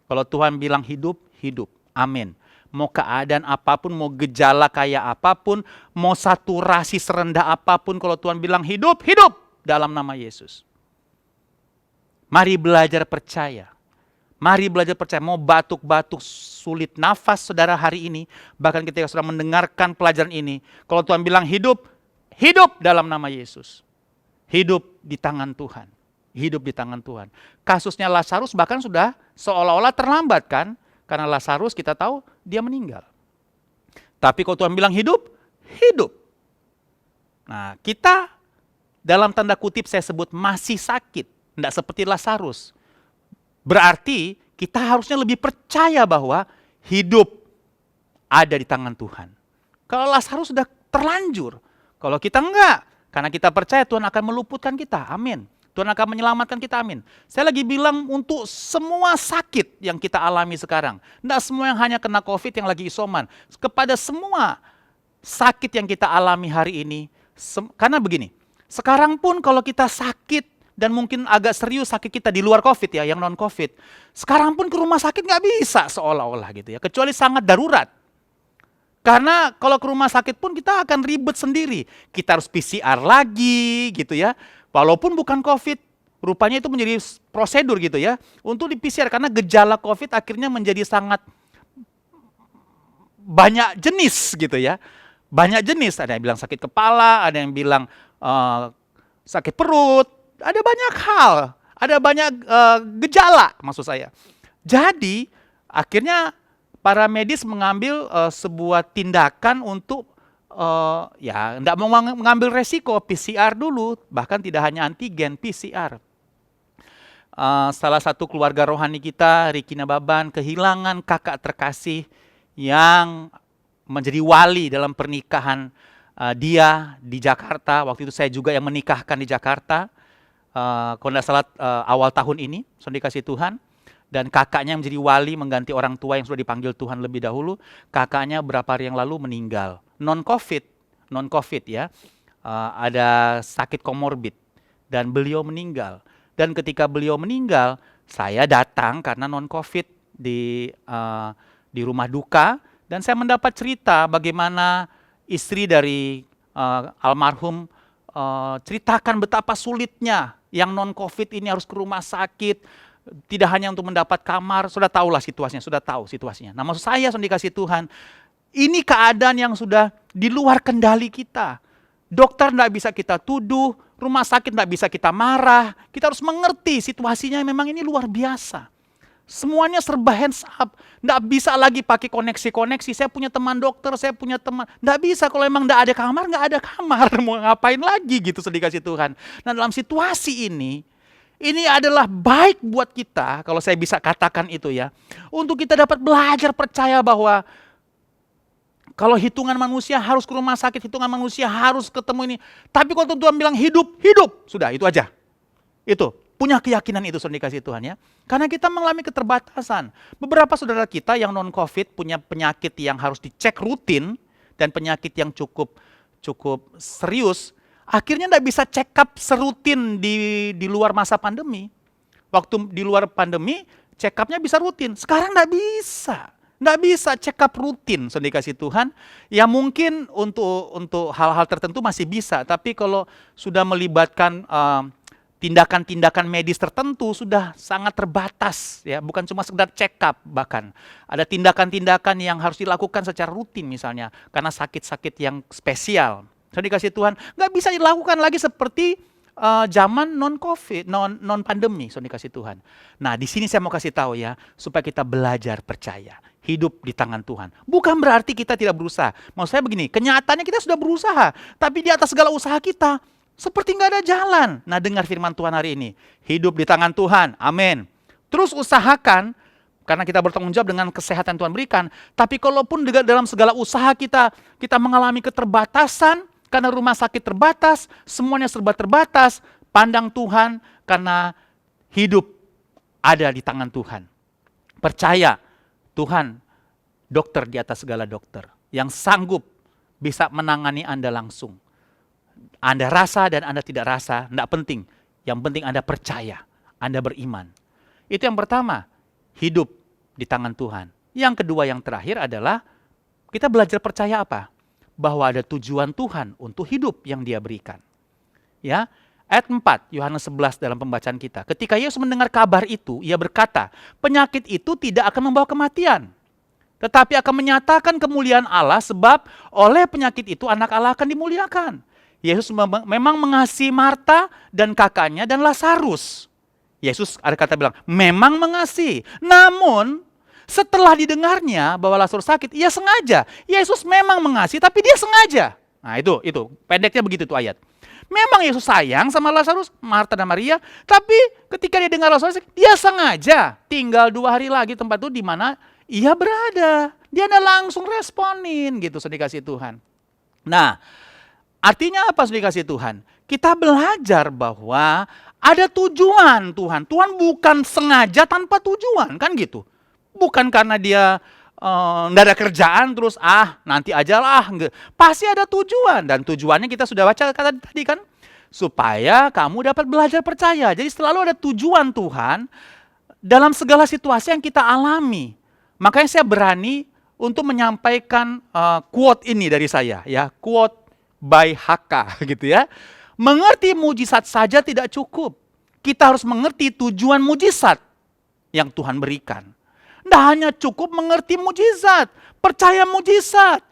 Kalau Tuhan bilang hidup, hidup. Amin. Mau keadaan apapun, mau gejala kayak apapun, mau saturasi serendah apapun, kalau Tuhan bilang hidup, hidup dalam nama Yesus. Mari belajar percaya. Mari belajar percaya. Mau batuk-batuk, sulit nafas saudara hari ini, bahkan ketika sudah mendengarkan pelajaran ini, kalau Tuhan bilang hidup, hidup dalam nama Yesus. Hidup di tangan Tuhan. Hidup di tangan Tuhan. Kasusnya Lazarus bahkan sudah seolah-olah terlambat kan? Karena Lazarus kita tahu dia meninggal. Tapi kalau Tuhan bilang hidup, hidup. Nah, kita dalam tanda kutip saya sebut masih sakit. Tidak seperti Lazarus. Berarti kita harusnya lebih percaya bahwa hidup ada di tangan Tuhan. Kalau Lazarus sudah terlanjur. Kalau kita enggak. Karena kita percaya Tuhan akan meluputkan kita. Amin. Tuhan akan menyelamatkan kita, amin. Saya lagi bilang untuk semua sakit yang kita alami sekarang. Tidak semua yang hanya kena COVID yang lagi isoman. Kepada semua sakit yang kita alami hari ini. Karena begini, sekarang pun kalau kita sakit dan mungkin agak serius sakit kita di luar COVID ya, yang non-COVID. Sekarang pun ke rumah sakit nggak bisa seolah-olah gitu ya, kecuali sangat darurat. Karena kalau ke rumah sakit pun kita akan ribet sendiri. Kita harus PCR lagi gitu ya. Walaupun bukan COVID, rupanya itu menjadi prosedur gitu ya. Untuk di PCR karena gejala COVID akhirnya menjadi sangat banyak jenis gitu ya. Banyak jenis, ada yang bilang sakit kepala, ada yang bilang sakit perut, ada banyak hal. Ada banyak gejala maksud saya. Jadi akhirnya para medis mengambil sebuah tindakan untuk ya tidak mau mengambil resiko PCR dulu, bahkan tidak hanya antigen, PCR. Salah satu keluarga rohani kita, Rikina Baban, kehilangan kakak terkasih yang menjadi wali dalam pernikahan dia di Jakarta. Waktu itu saya juga yang menikahkan di Jakarta. Kalau tidak salah awal tahun ini, sudah dikasih Tuhan. Dan kakaknya menjadi wali mengganti orang tua yang sudah dipanggil Tuhan lebih dahulu. Kakaknya beberapa hari yang lalu meninggal. Non-COVID ya. Ada sakit komorbid. Dan beliau meninggal. Dan ketika beliau meninggal, saya datang karena non-COVID di rumah duka. Dan saya mendapat cerita bagaimana istri dari almarhum ceritakan betapa sulitnya yang non-COVID ini harus ke rumah sakit, tidak hanya untuk mendapat kamar, sudah tahulah situasinya, sudah tahu situasinya. Nah maksud saya sudah dikasih Tuhan, ini keadaan yang sudah di luar kendali kita. Dokter tidak bisa kita tuduh, rumah sakit tidak bisa kita marah, kita harus mengerti situasinya memang ini luar biasa. Semuanya serba hands up. Nggak bisa lagi pakai koneksi-koneksi. Saya punya teman dokter, saya punya teman. Nggak bisa kalau emang nggak ada kamar, nggak ada kamar. Mau ngapain lagi gitu sedikasih Tuhan. Nah dalam situasi ini adalah baik buat kita, kalau saya bisa katakan itu ya. Untuk kita dapat belajar percaya bahwa kalau hitungan manusia harus ke rumah sakit, hitungan manusia harus ketemu ini. Tapi kalau Tuhan bilang hidup, hidup. Sudah, itu aja. Itu. Punya keyakinan itu sudah dikasih Tuhan ya. Karena kita mengalami keterbatasan. Beberapa saudara kita yang non-COVID punya penyakit yang harus dicek rutin dan penyakit yang cukup serius, akhirnya tidak bisa check up serutin di luar masa pandemi. Waktu di luar pandemi, check up-nya bisa rutin. Sekarang tidak bisa. Tidak bisa check up rutin, sudah dikasih Tuhan. Ya mungkin untuk hal-hal tertentu masih bisa. Tapi kalau sudah melibatkan tindakan-tindakan medis tertentu sudah sangat terbatas ya, bukan cuma sekedar check up, bahkan ada tindakan-tindakan yang harus dilakukan secara rutin misalnya karena sakit-sakit yang spesial. Saya dikasih Tuhan nggak bisa dilakukan lagi seperti zaman non-COVID, non-pandemi. Saya dikasih Tuhan. Nah di sini saya mau kasih tahu ya supaya kita belajar percaya. Hidup di tangan Tuhan. Bukan berarti kita tidak berusaha. Maksud saya begini, kenyataannya kita sudah berusaha, tapi di atas segala usaha kita seperti nggak ada jalan. Nah dengar firman Tuhan hari ini. Hidup di tangan Tuhan. Amin. Terus usahakan. Karena kita bertanggung jawab dengan kesehatan Tuhan berikan. Tapi kalaupun dalam segala usaha kita mengalami keterbatasan. Karena rumah sakit terbatas. Semuanya serba terbatas. Pandang Tuhan. Karena hidup ada di tangan Tuhan. Percaya Tuhan dokter di atas segala dokter. Yang sanggup bisa menangani Anda langsung. Anda rasa dan Anda tidak rasa, tidak penting. Yang penting Anda percaya, Anda beriman. Itu yang pertama, hidup di tangan Tuhan. Yang kedua, yang terakhir adalah kita belajar percaya apa? Bahwa ada tujuan Tuhan untuk hidup yang Dia berikan. Ya, ayat 4, Yohanes 11 dalam pembacaan kita. Ketika Yesus mendengar kabar itu, Ia berkata, penyakit itu tidak akan membawa kematian. Tetapi akan menyatakan kemuliaan Allah sebab oleh penyakit itu anak Allah akan dimuliakan. Yesus memang mengasihi Marta dan kakaknya dan Lazarus. Yesus ada kata bilang, memang mengasihi. Namun setelah didengarnya bahwa Lazarus sakit, ia sengaja. Yesus memang mengasihi tapi dia sengaja. Nah itu pendeknya begitu tuh ayat. Memang Yesus sayang sama Lazarus, Marta dan Maria, tapi ketika dia dengar Lazarus sakit, dia sengaja tinggal 2 hari lagi tempat itu di mana ia berada. Dia ada langsung responin gitu sudah dikasih Tuhan. Nah, artinya apa sudah dikasih Tuhan? Kita belajar bahwa ada tujuan Tuhan. Tuhan bukan sengaja tanpa tujuan, kan gitu. Bukan karena dia nggak ada kerjaan terus nanti aja lah. Pasti ada tujuan. Dan tujuannya kita sudah baca kata tadi kan. Supaya kamu dapat belajar percaya. Jadi selalu ada tujuan Tuhan dalam segala situasi yang kita alami. Makanya saya berani untuk menyampaikan quote ini dari saya. Ya, quote by Haka gitu ya. Mengerti mujizat saja tidak cukup. Kita harus mengerti tujuan mujizat yang Tuhan berikan. Tidak hanya cukup mengerti mujizat, percaya mujizat,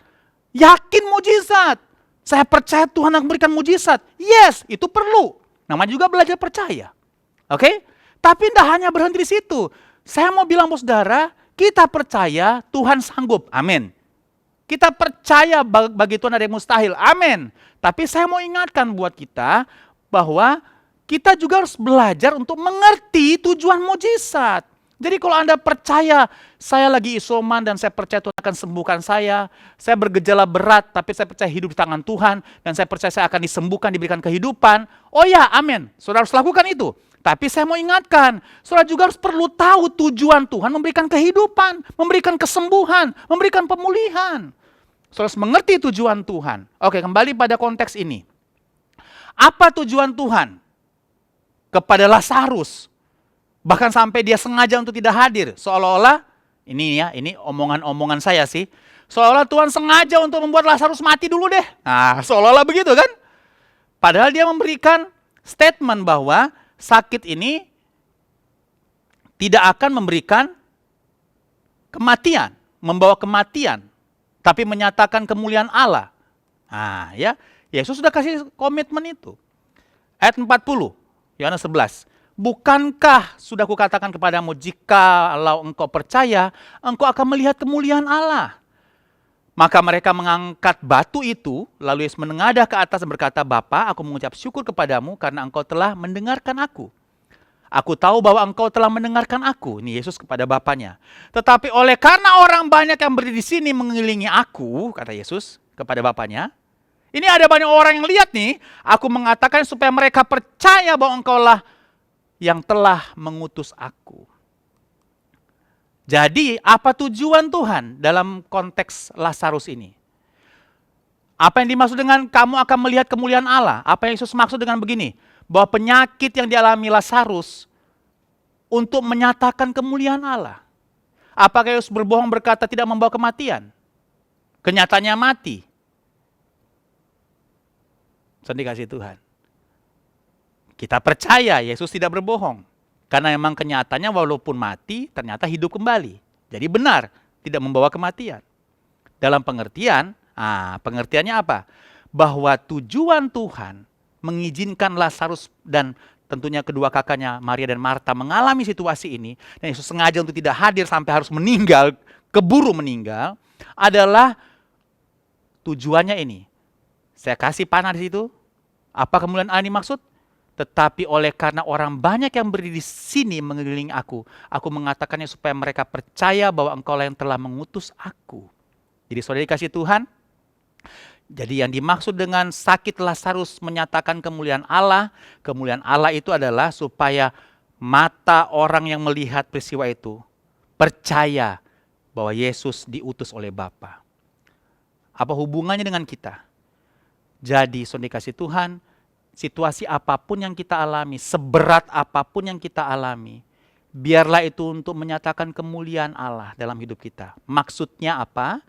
yakin mujizat. Saya percaya Tuhan akan memberikan mujizat. Yes, itu perlu. Namanya juga belajar percaya. Oke? Tapi tidak hanya berhenti di situ. Saya mau bilang buat saudara, kita percaya Tuhan sanggup. Amin. Kita percaya bagi Tuhan ada yang mustahil. Amin. Tapi saya mau ingatkan buat kita bahwa kita juga harus belajar untuk mengerti tujuan mujizat. Jadi kalau Anda percaya, saya lagi isoman dan saya percaya Tuhan akan sembuhkan saya bergejala berat tapi saya percaya hidup di tangan Tuhan, dan saya percaya saya akan disembuhkan, diberikan kehidupan. Oh ya, amin. Saudara harus lakukan itu. Tapi saya mau ingatkan, saudara juga harus perlu tahu tujuan Tuhan memberikan kehidupan, memberikan kesembuhan, memberikan pemulihan. Saudara harus mengerti tujuan Tuhan. Oke, kembali pada konteks ini. Apa tujuan Tuhan kepada Lazarus? Bahkan sampai dia sengaja untuk tidak hadir. Seolah-olah, ini omongan-omongan saya sih. Seolah-olah Tuhan sengaja untuk membuat Lazarus mati dulu deh. Nah, seolah-olah begitu kan? Padahal dia memberikan statement bahwa sakit ini tidak akan memberikan kematian, membawa kematian, tapi menyatakan kemuliaan Allah. Nah, ya, Yesus sudah kasih komitmen itu. Ayat 40, Yohanes 11. Bukankah sudah kukatakan kepadamu, jikalau engkau percaya, engkau akan melihat kemuliaan Allah. Maka mereka mengangkat batu itu, lalu Yesus menengadah ke atas dan berkata, Bapa, aku mengucap syukur kepadamu karena engkau telah mendengarkan aku. Aku tahu bahwa engkau telah mendengarkan aku. Ini Yesus kepada Bapanya. Tetapi oleh karena orang banyak yang berdiri di sini mengelilingi aku, kata Yesus kepada Bapanya, ini ada banyak orang yang lihat nih, aku mengatakan supaya mereka percaya bahwa engkaulah yang telah mengutus aku. Jadi apa tujuan Tuhan dalam konteks Lazarus ini? Apa yang dimaksud dengan kamu akan melihat kemuliaan Allah? Apa yang Yesus maksud dengan begini? Bahwa penyakit yang dialami Lazarus untuk menyatakan kemuliaan Allah. Apakah Yesus berbohong berkata tidak membawa kematian? Kenyataannya mati. Sedih kasih Tuhan. Kita percaya Yesus tidak berbohong. Karena memang kenyataannya walaupun mati, ternyata hidup kembali. Jadi benar, tidak membawa kematian. Dalam pengertian, pengertiannya apa? Bahwa tujuan Tuhan mengizinkan Lazarus dan tentunya kedua kakaknya Maria dan Marta mengalami situasi ini, dan Yesus sengaja untuk tidak hadir sampai harus meninggal, keburu meninggal, adalah tujuannya ini. Saya kasih panah di situ. Apa kemuliaan Allah dimaksud? Tetapi oleh karena orang banyak yang berdiri di sini mengelilingi aku mengatakannya supaya mereka percaya bahwa engkau yang telah mengutus aku. Jadi saudara dikasih Tuhan, jadi yang dimaksud dengan sakit Lazarus menyatakan kemuliaan Allah itu adalah supaya mata orang yang melihat peristiwa itu percaya bahwa Yesus diutus oleh Bapa. Apa hubungannya dengan kita? Jadi saudara dikasih Tuhan, situasi apapun yang kita alami, seberat apapun yang kita alami, biarlah itu untuk menyatakan kemuliaan Allah dalam hidup kita. Maksudnya apa?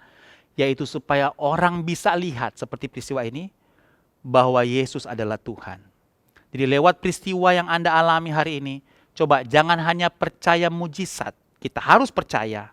Yaitu supaya orang bisa lihat seperti peristiwa ini, bahwa Yesus adalah Tuhan. Jadi lewat peristiwa yang Anda alami hari ini, coba jangan hanya percaya mujizat. Kita harus percaya.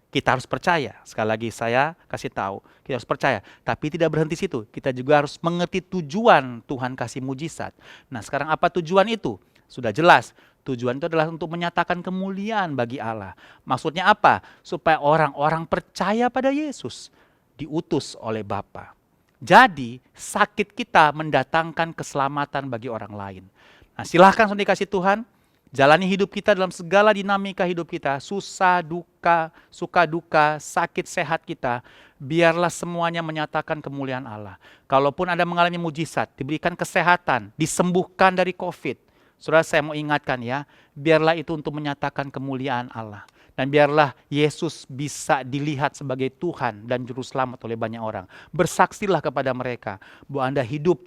Kita harus percaya. Sekali lagi saya kasih tahu, kita harus percaya. Tapi tidak berhenti situ. Kita juga harus mengerti tujuan Tuhan kasih mujizat. Nah, sekarang apa tujuan itu? Sudah jelas. Tujuan itu adalah untuk menyatakan kemuliaan bagi Allah. Maksudnya apa? Supaya orang-orang percaya pada Yesus, diutus oleh Bapa. Jadi, sakit kita mendatangkan keselamatan bagi orang lain. Nah, silahkan saudara dikasih Tuhan, jalani hidup kita dalam segala dinamika hidup kita, susah, duka, suka duka, sakit, sehat kita, biarlah semuanya menyatakan kemuliaan Allah. Kalaupun Anda mengalami mujizat, diberikan kesehatan, disembuhkan dari COVID, saudara saya mau ingatkan ya, biarlah itu untuk menyatakan kemuliaan Allah. Dan biarlah Yesus bisa dilihat sebagai Tuhan dan Juru Selamat oleh banyak orang. Bersaksilah kepada mereka bahwa Anda hidup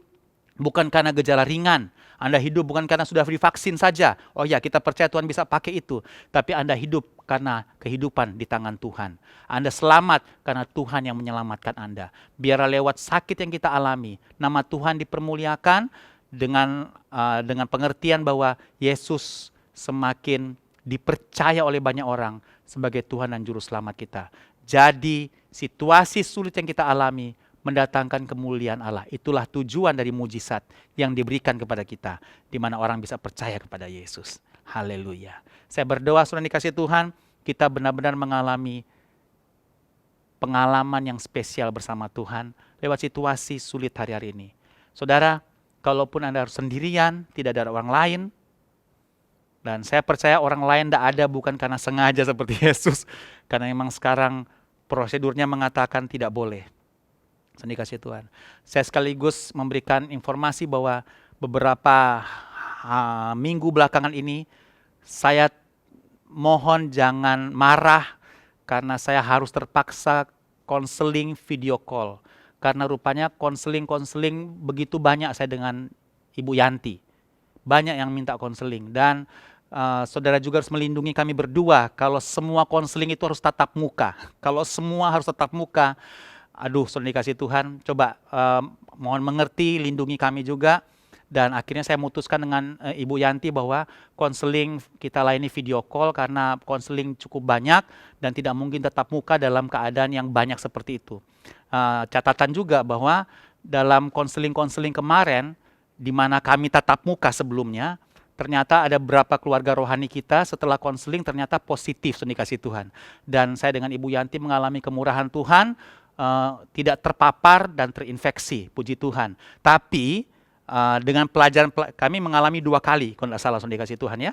bukan karena gejala ringan. Anda hidup bukan karena sudah divaksin saja. Oh ya, kita percaya Tuhan bisa pakai itu. Tapi Anda hidup karena kehidupan di tangan Tuhan. Anda selamat karena Tuhan yang menyelamatkan Anda. Biarlah lewat sakit yang kita alami, nama Tuhan dipermuliakan dengan pengertian bahwa Yesus semakin dipercaya oleh banyak orang sebagai Tuhan dan Juru Selamat kita. Jadi situasi sulit yang kita alami mendatangkan kemuliaan Allah. Itulah tujuan dari mujizat yang diberikan kepada kita, di mana orang bisa percaya kepada Yesus. Haleluya. Saya berdoa saudara dikasih Tuhan, kita benar-benar mengalami pengalaman yang spesial bersama Tuhan lewat situasi sulit hari-hari ini. Saudara, kalaupun Anda harus sendirian, tidak ada orang lain, Dan saya percaya orang lain tidak ada bukan karena sengaja seperti Yesus. Karena memang sekarang prosedurnya mengatakan tidak boleh. Saya dikasih Tuhan. Saya sekaligus memberikan informasi bahwa beberapa minggu belakangan ini saya mohon jangan marah karena saya harus terpaksa konseling video call. Karena rupanya konseling begitu banyak saya dengan Ibu Yanti. Banyak yang minta konseling dan saudara juga harus melindungi kami berdua. Kalau semua konseling itu harus tatap muka. Kalau semua harus tatap muka, aduh saudara dikasih Tuhan, coba mohon mengerti, lindungi kami juga. Dan akhirnya saya memutuskan dengan Ibu Yanti bahwa konseling kita layani video call karena konseling cukup banyak dan tidak mungkin tatap muka dalam keadaan yang banyak seperti itu. Catatan juga bahwa dalam konseling kemarin, di mana kami tatap muka sebelumnya, ternyata ada beberapa keluarga rohani kita setelah konseling ternyata positif dikasih Tuhan. Dan saya dengan Ibu Yanti mengalami kemurahan Tuhan, tidak terpapar dan terinfeksi, puji Tuhan. Tapi dengan pelajaran kami mengalami 2 kali, kalau tidak salah dikasih Tuhan ya,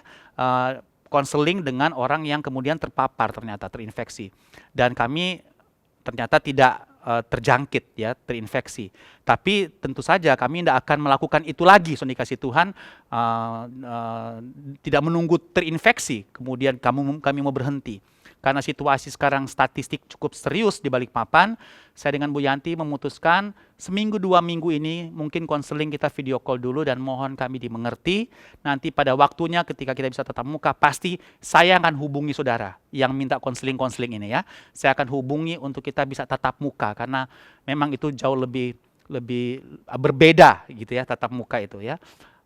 konseling dengan orang yang kemudian terpapar ternyata terinfeksi. Dan kami ternyata tidak terjangkit ya, terinfeksi. Tapi tentu saja kami tidak akan melakukan itu lagi, dikasih Tuhan, tidak menunggu terinfeksi, kemudian kami mau berhenti. Karena situasi sekarang statistik cukup serius di Balikpapan, saya dengan Bu Yanti memutuskan seminggu 2 minggu ini mungkin konseling kita video call dulu dan mohon kami dimengerti. Nanti pada waktunya ketika kita bisa tatap muka, pasti saya akan hubungi saudara yang minta konseling ini ya. Saya akan hubungi untuk kita bisa tatap muka karena memang itu jauh lebih berbeda gitu ya, tatap muka itu ya.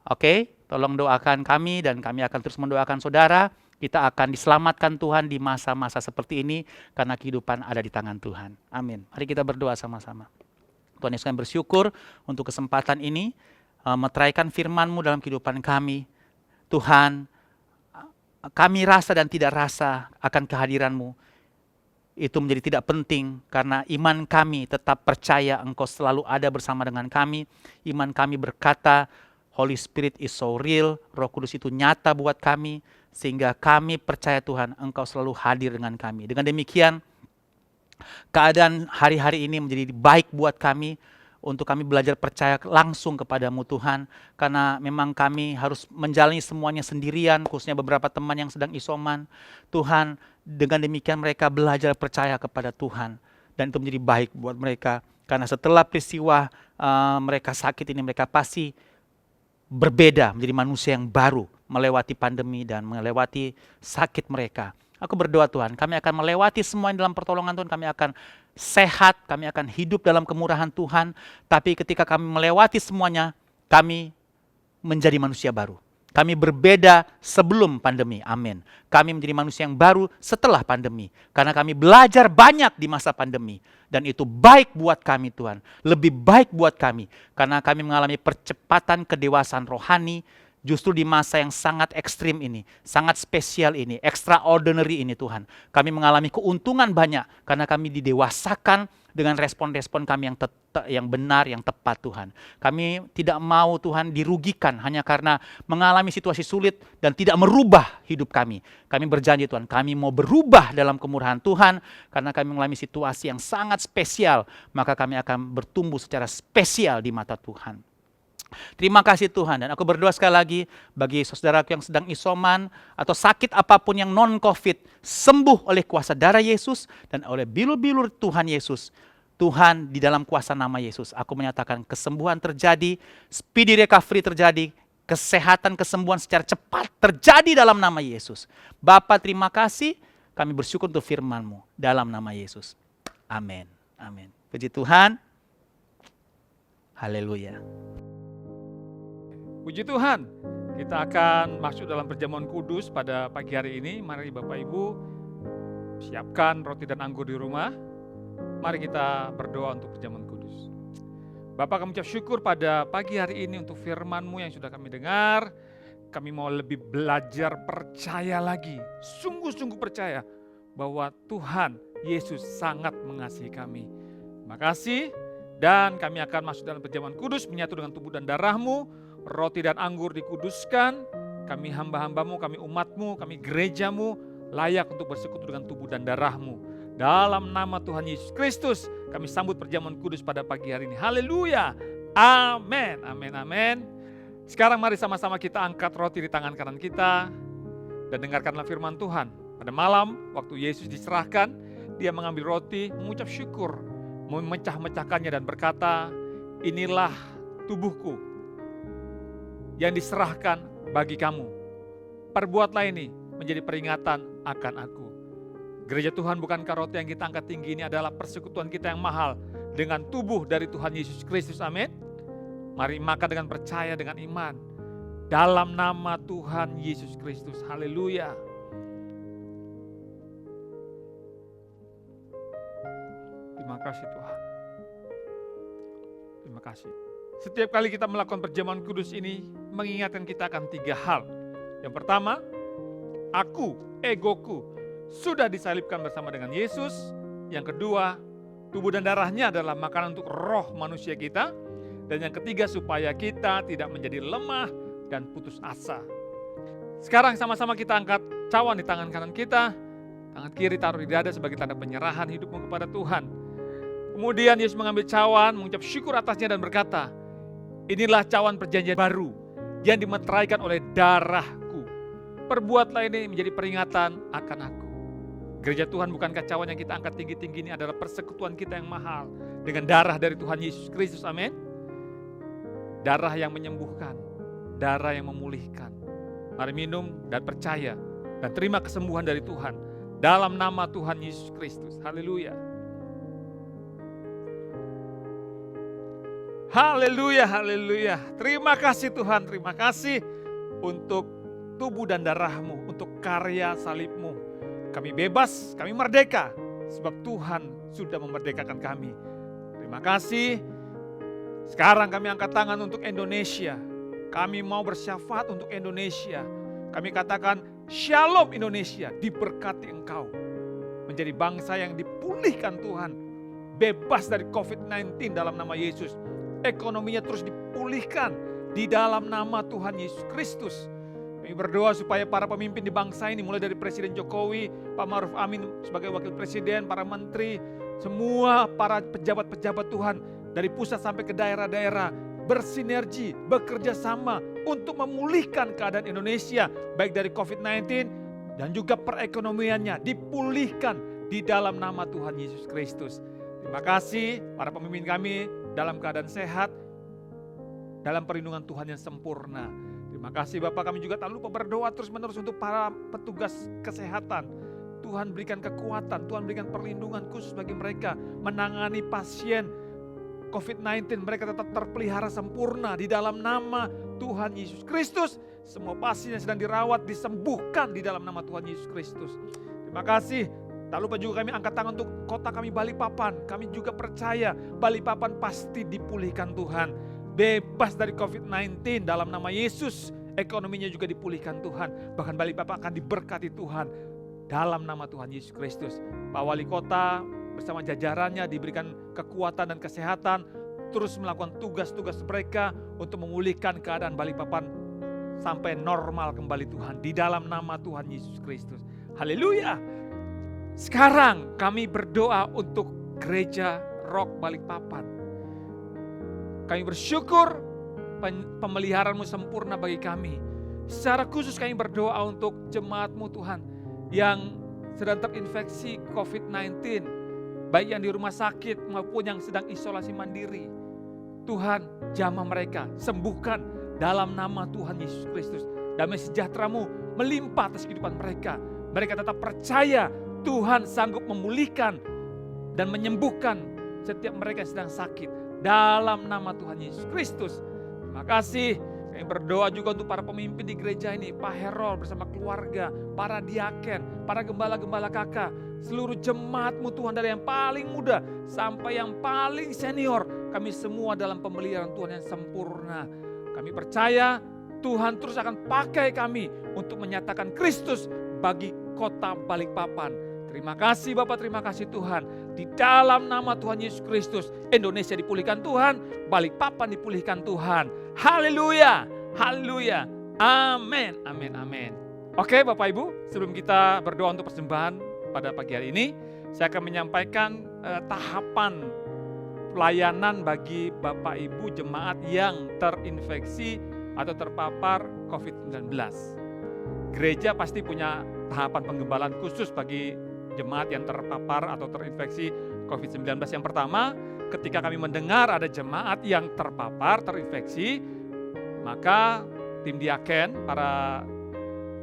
Oke, tolong doakan kami dan kami akan terus mendoakan saudara. Kita akan diselamatkan Tuhan di masa-masa seperti ini karena kehidupan ada di tangan Tuhan. Amin. Mari kita berdoa sama-sama. Tuhan Yesus, kami bersyukur untuk kesempatan ini, meteraikan firman-Mu dalam kehidupan kami. Tuhan, kami rasa dan tidak rasa akan kehadiran-Mu. Itu menjadi tidak penting karena iman kami tetap percaya Engkau selalu ada bersama dengan kami. Iman kami berkata, Holy Spirit is so real, Roh Kudus itu nyata buat kami. Sehingga kami percaya Tuhan, Engkau selalu hadir dengan kami. Dengan demikian, keadaan hari-hari ini menjadi baik buat kami, untuk kami belajar percaya langsung kepadamu Tuhan. Karena memang kami harus menjalani semuanya sendirian, khususnya beberapa teman yang sedang isoman. Tuhan, dengan demikian mereka belajar percaya kepada Tuhan. Dan itu menjadi baik buat mereka. Karena setelah peristiwa mereka sakit ini, mereka pasti berbeda, menjadi manusia yang baru, melewati pandemi dan melewati sakit mereka. Aku berdoa Tuhan, kami akan melewati semua dalam pertolongan Tuhan, kami akan sehat, kami akan hidup dalam kemurahan Tuhan, tapi ketika kami melewati semuanya, kami menjadi manusia baru. Kami berbeda sebelum pandemi, amin. Kami menjadi manusia yang baru setelah pandemi. Karena kami belajar banyak di masa pandemi. Dan itu baik buat kami Tuhan. Lebih baik buat kami. Karena kami mengalami percepatan kedewasaan rohani. Justru di masa yang sangat ekstrim ini. Sangat spesial ini. Extraordinary ini Tuhan. Kami mengalami keuntungan banyak. Karena kami didewasakan dengan respon-respon kami yang benar, yang tepat Tuhan. Kami tidak mau Tuhan dirugikan hanya karena mengalami situasi sulit dan tidak merubah hidup kami. Kami berjanji Tuhan, kami mau berubah dalam kemurahan Tuhan karena kami mengalami situasi yang sangat spesial, maka kami akan bertumbuh secara spesial di mata Tuhan. Terima kasih Tuhan, dan aku berdoa sekali lagi bagi saudaraku yang sedang isoman atau sakit apapun yang non-COVID, sembuh oleh kuasa darah Yesus dan oleh bilur-bilur Tuhan Yesus. Tuhan, di dalam kuasa nama Yesus, aku menyatakan kesembuhan terjadi, speedy recovery terjadi, kesehatan, kesembuhan secara cepat terjadi dalam nama Yesus. Bapa, terima kasih, kami bersyukur untuk firman-Mu dalam nama Yesus. Amin. Amin. Puji Tuhan. Haleluya. Puji Tuhan, kita akan masuk dalam perjamuan kudus pada pagi hari ini. Mari Bapak Ibu siapkan roti dan anggur di rumah. Mari kita berdoa untuk perjamuan kudus. Bapak, kami ucap syukur pada pagi hari ini untuk firman-Mu yang sudah kami dengar. Kami mau lebih belajar percaya lagi, sungguh-sungguh percaya bahwa Tuhan Yesus sangat mengasihi kami. Terima kasih, dan kami akan masuk dalam perjamuan kudus menyatu dengan tubuh dan darah-Mu. Roti dan anggur dikuduskan, kami hamba-hambamu, kami umatmu, kami gerejamu layak untuk bersekutu dengan tubuh dan darahmu. Dalam nama Tuhan Yesus Kristus kami sambut perjamuan kudus pada pagi hari ini. Haleluya. Amin, amin, amin. Sekarang mari sama-sama kita angkat roti di tangan kanan kita dan dengarkanlah firman Tuhan. Pada malam waktu Yesus diserahkan, dia mengambil roti, mengucap syukur, memecah-mecahkannya dan berkata, inilah tubuhku yang diserahkan bagi kamu. Perbuatlah ini menjadi peringatan akan aku. Gereja Tuhan, bukankah roti yang kita angkat tinggi ini adalah persekutuan kita yang mahal dengan tubuh dari Tuhan Yesus Kristus, amin. Mari makan dengan percaya, dengan iman. Dalam nama Tuhan Yesus Kristus, haleluya. Terima kasih Tuhan. Terima kasih. Setiap kali kita melakukan perjamuan kudus ini, mengingatkan kita akan 3 hal. Yang pertama, aku, egoku, sudah disalibkan bersama dengan Yesus. Yang kedua, tubuh dan darahnya adalah makanan untuk roh manusia kita. Dan yang ketiga, supaya kita tidak menjadi lemah dan putus asa. Sekarang sama-sama kita angkat cawan di tangan kanan kita. Tangan kiri taruh di dada sebagai tanda penyerahan hidupmu kepada Tuhan. Kemudian Yesus mengambil cawan, mengucap syukur atasnya dan berkata, inilah cawan perjanjian baru yang dimeteraikan oleh darahku. Perbuatlah ini menjadi peringatan akan aku. Gereja Tuhan, bukankah cawan yang kita angkat tinggi-tinggi ini adalah persekutuan kita yang mahal dengan darah dari Tuhan Yesus Kristus, amin. Darah yang menyembuhkan, darah yang memulihkan. Mari minum dan percaya dan terima kesembuhan dari Tuhan dalam nama Tuhan Yesus Kristus. Haleluya. Haleluya, haleluya. Terima kasih Tuhan, terima kasih untuk tubuh dan darahmu, untuk karya salibmu. Kami bebas, kami merdeka, sebab Tuhan sudah memerdekakan kami. Terima kasih. Sekarang kami angkat tangan untuk Indonesia. Kami mau bersyafaat untuk Indonesia. Kami katakan, Shalom Indonesia, diberkati engkau. Menjadi bangsa yang dipulihkan Tuhan. Bebas dari COVID-19 dalam nama Yesus. Ekonominya terus dipulihkan di dalam nama Tuhan Yesus Kristus. Kami berdoa supaya para pemimpin di bangsa ini, mulai dari Presiden Jokowi, Pak Ma'ruf Amin sebagai Wakil Presiden, para menteri, semua para pejabat-pejabat Tuhan, dari pusat sampai ke daerah-daerah, bersinergi, bekerja sama untuk memulihkan keadaan Indonesia, baik dari COVID-19 dan juga perekonomiannya dipulihkan di dalam nama Tuhan Yesus Kristus. Terima kasih para pemimpin kami dalam keadaan sehat, dalam perlindungan Tuhan yang sempurna. Terima kasih Bapak, kami juga tak lupa berdoa terus-menerus untuk para petugas kesehatan. Tuhan berikan kekuatan, Tuhan berikan perlindungan khusus bagi mereka menangani pasien COVID-19, mereka tetap terpelihara sempurna di dalam nama Tuhan Yesus Kristus. Semua pasien yang sedang dirawat disembuhkan di dalam nama Tuhan Yesus Kristus. Terima kasih. Tak lupa juga kami angkat tangan untuk kota kami Balikpapan. Kami juga percaya Balikpapan pasti dipulihkan Tuhan. Bebas dari COVID-19 dalam nama Yesus. Ekonominya juga dipulihkan Tuhan. Bahkan Balikpapan akan diberkati Tuhan dalam nama Tuhan Yesus Kristus. Pak Wali Kota bersama jajarannya diberikan kekuatan dan kesehatan, terus melakukan tugas-tugas mereka untuk memulihkan keadaan Balikpapan sampai normal kembali Tuhan di dalam nama Tuhan Yesus Kristus. Haleluya. Sekarang kami berdoa untuk gereja Rock Balikpapan. Kami bersyukur pemeliharaanmu sempurna bagi kami. Secara khusus kami berdoa untuk jemaatmu Tuhan yang sedang terinfeksi COVID-19, baik yang di rumah sakit maupun yang sedang isolasi mandiri. Tuhan, jamah mereka, sembuhkan dalam nama Tuhan Yesus Kristus. Damai sejahtera-Mu melimpah atas kehidupan mereka. Mereka tetap percaya Tuhan sanggup memulihkan dan menyembuhkan setiap mereka yang sedang sakit. Dalam nama Tuhan Yesus Kristus. Terima kasih. Kami berdoa juga untuk para pemimpin di gereja ini, Pak Herol bersama keluarga, para diaken, para gembala-gembala kakak, seluruh jemaat-Mu Tuhan, dari yang paling muda sampai yang paling senior. Kami semua dalam pemeliharaan Tuhan yang sempurna. Kami percaya Tuhan terus akan pakai kami untuk menyatakan Kristus bagi kota Balikpapan. Terima kasih Bapak, terima kasih Tuhan. Di dalam nama Tuhan Yesus Kristus, Indonesia dipulihkan Tuhan, Balikpapan dipulihkan Tuhan. Haleluya, haleluya. Amin, amin, amin. Oke Bapak Ibu, sebelum kita berdoa untuk persembahan pada pagi hari ini, saya akan menyampaikan tahapan pelayanan bagi Bapak Ibu jemaat yang terinfeksi atau terpapar COVID-19. Gereja pasti punya tahapan penggembalaan khusus bagi jemaat yang terpapar atau terinfeksi COVID-19. Yang pertama, ketika kami mendengar ada jemaat yang terpapar, terinfeksi, maka tim diaken, para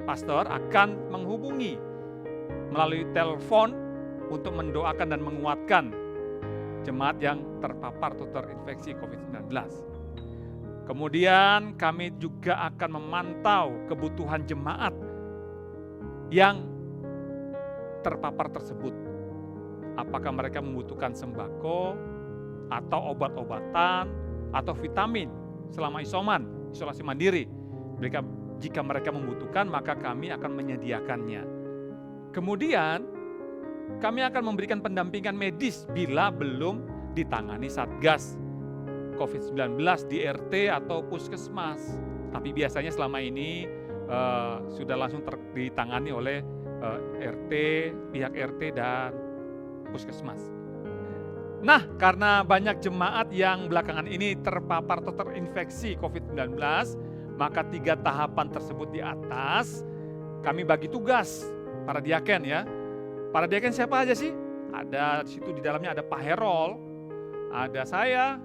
pastor akan menghubungi melalui telepon untuk mendoakan dan menguatkan jemaat yang terpapar atau terinfeksi COVID-19. Kemudian kami juga akan memantau kebutuhan jemaat yang terpapar tersebut. Apakah mereka membutuhkan sembako, atau obat-obatan, atau vitamin selama isolasi mandiri. Jika mereka membutuhkan, maka kami akan menyediakannya. Kemudian, kami akan memberikan pendampingan medis bila belum ditangani Satgas COVID-19 di RT atau puskesmas. Tapi biasanya selama ini sudah langsung ditangani oleh RT, pihak RT dan puskesmas. Nah, karena banyak jemaat yang belakangan ini terpapar atau terinfeksi COVID-19, maka 3 tahapan tersebut di atas kami bagi tugas para diaken ya. Para diaken siapa aja sih? Ada di situ, di dalamnya ada Pak Herol, ada saya,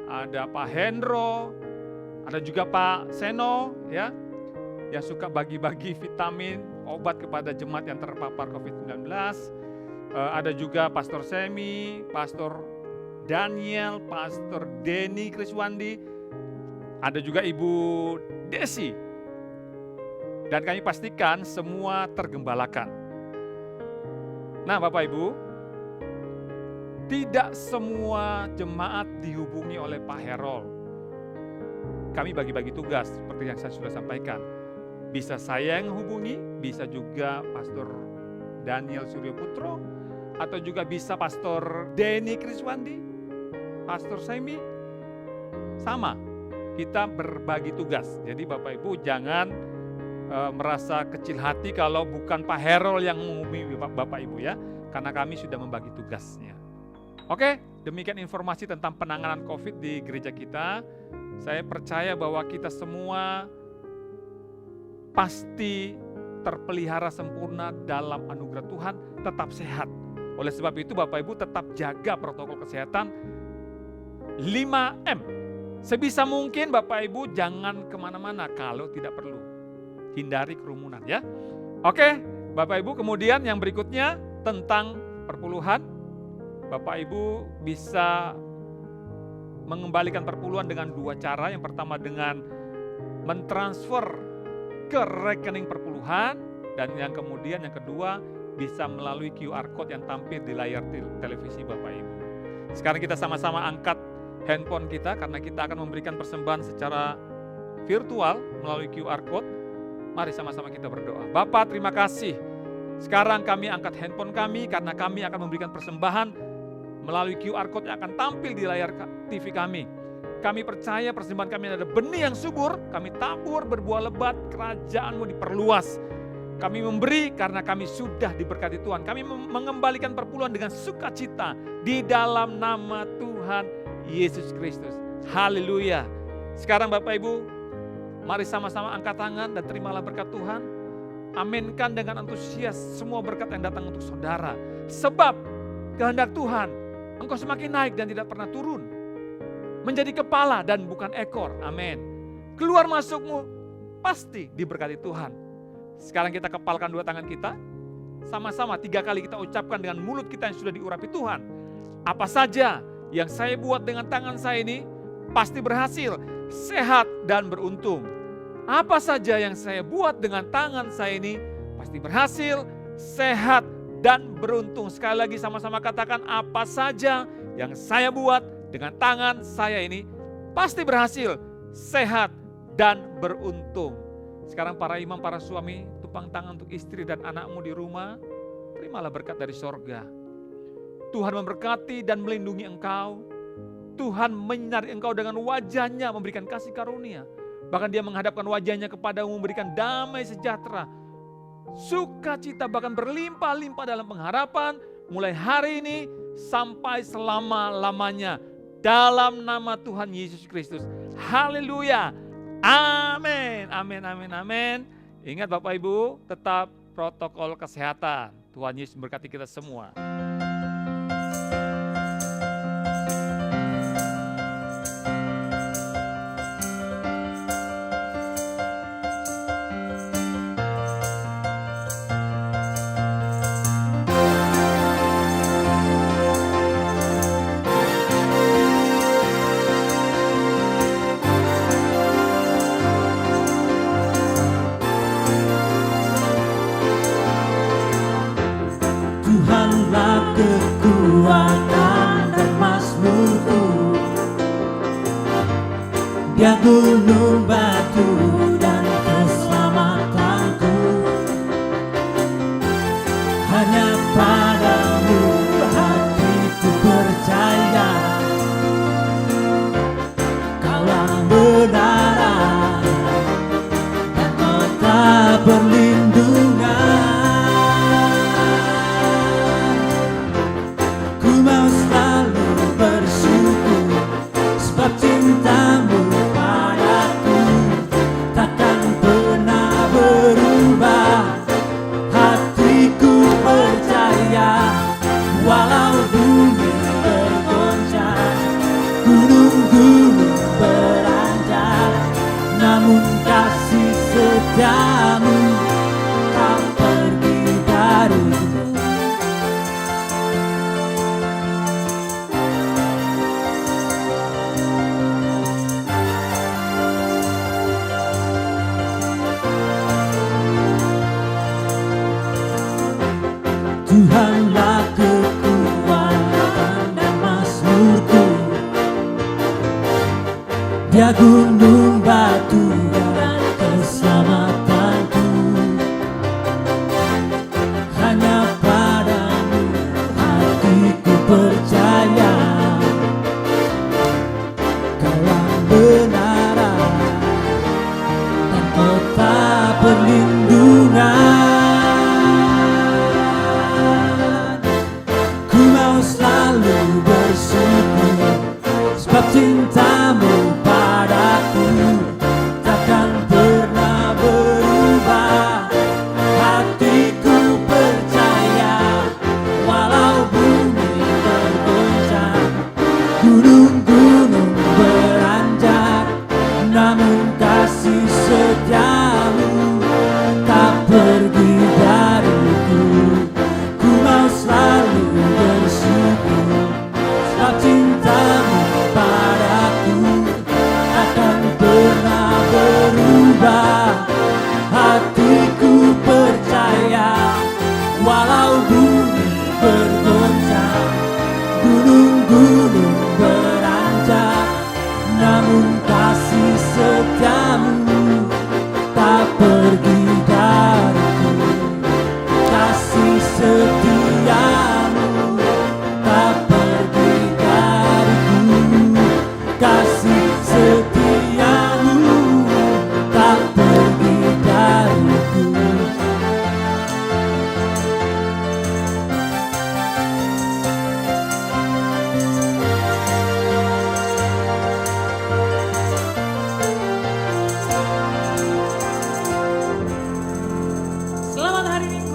ada Pak Hendro, ada juga Pak Seno ya, yang suka bagi-bagi vitamin, obat kepada jemaat yang terpapar COVID-19. Ada juga Pastor Semi, Pastor Daniel, Pastor Denny Kriswandi, ada juga Ibu Desi. Dan kami pastikan semua tergembalakan. Nah Bapak Ibu, tidak semua jemaat dihubungi oleh Pak Herol. Kami bagi-bagi tugas seperti yang saya sudah sampaikan. Bisa saya yang hubungi, bisa juga Pastor Daniel Suryoputro, atau juga bisa Pastor Denny Kriswandi, Pastor Semi, sama. Kita berbagi tugas. Jadi Bapak Ibu jangan merasa kecil hati kalau bukan Pak Herol yang menghubungi Bapak Ibu ya, karena kami sudah membagi tugasnya. Oke, demikian informasi tentang penanganan COVID di gereja kita. Saya percaya bahwa kita semua pasti terpelihara sempurna dalam anugerah Tuhan, tetap sehat. Oleh sebab itu Bapak Ibu tetap jaga protokol kesehatan 5M. Sebisa mungkin Bapak Ibu jangan kemana-mana kalau tidak perlu. Hindari kerumunan ya. Oke Bapak Ibu, kemudian yang berikutnya tentang perpuluhan. Bapak Ibu bisa mengembalikan perpuluhan dengan 2 cara. Yang pertama dengan mentransfer ke rekening perpuluhan, dan yang kedua bisa melalui QR Code yang tampil di layar televisi Bapak Ibu. Sekarang kita sama-sama angkat handphone kita karena kita akan memberikan persembahan secara virtual melalui QR Code. Mari sama-sama kita berdoa. Bapak terima kasih. Sekarang kami angkat handphone kami karena kami akan memberikan persembahan melalui QR Code yang akan tampil di layar TV kami. Kami percaya persembahan kami adalah benih yang subur, kami tabur berbuah lebat, kerajaan-Mu diperluas. Kami memberi karena kami sudah diberkati Tuhan. Kami mengembalikan perpuluhan dengan sukacita di dalam nama Tuhan Yesus Kristus. Haleluya. Sekarang Bapak Ibu, mari sama-sama angkat tangan dan terimalah berkat Tuhan. Aminkan dengan antusias semua berkat yang datang untuk saudara. Sebab kehendak Tuhan, engkau semakin naik dan tidak pernah turun. Menjadi kepala dan bukan ekor. Amin. Keluar masukmu pasti diberkati Tuhan. Sekarang kita kepalkan 2 tangan kita. Sama-sama 3 kali kita ucapkan dengan mulut kita yang sudah diurapi Tuhan. Apa saja yang saya buat dengan tangan saya ini pasti berhasil, sehat dan beruntung. Apa saja yang saya buat dengan tangan saya ini pasti berhasil, sehat dan beruntung. Sekali lagi sama-sama katakan, apa saja yang saya buat dengan tangan saya ini pasti berhasil, sehat dan beruntung. Sekarang para imam, para suami, tumpang tangan untuk istri dan anakmu di rumah. Terimalah berkat dari sorga. Tuhan memberkati dan melindungi engkau. Tuhan menyinari engkau dengan wajahnya, memberikan kasih karunia. Bahkan dia menghadapkan wajahnya kepadamu, memberikan damai sejahtera, sukacita, bahkan berlimpah-limpah dalam pengharapan mulai hari ini sampai selama-lamanya. Dalam nama Tuhan Yesus Kristus. Haleluya. Amin. Amin, amin, amin. Ingat Bapak Ibu, tetap protokol kesehatan. Tuhan Yesus memberkati kita semua. Tuhanlah kekuatan dan mazmurku, Dia gunung batu dan keselamatanku. Hanya padamu hatiku percaya, Kaulah benaran dan kota perlindungan. Namun kasih setiamu tak pergi dariku. Tuhanlah kekuatan dan mazmurku, Dia gunung batu dan keselamatanku. Hanya padamu hatiku percaya, Kaulah benaran dan kota perlindungan. Ku mau selalu bersyukur sebab cintamu padaku takkan pernah berubah. Hatiku percaya walau bumi bergoncang, gunung-gunung beranjak, namun kasih setiamu tak pergi dariku. Ku mau selalu bersyukur sebab cintamu padaku takkan pernah berubah. Hatiku percaya walau bumi bergoncang, gunung-gunung beranjak, namun kasih setiamu tak pergi dariku. Kasih setiamu tak pergi dariku. Kasih setiamu tak pergi dariku. Selamat hari Minggu.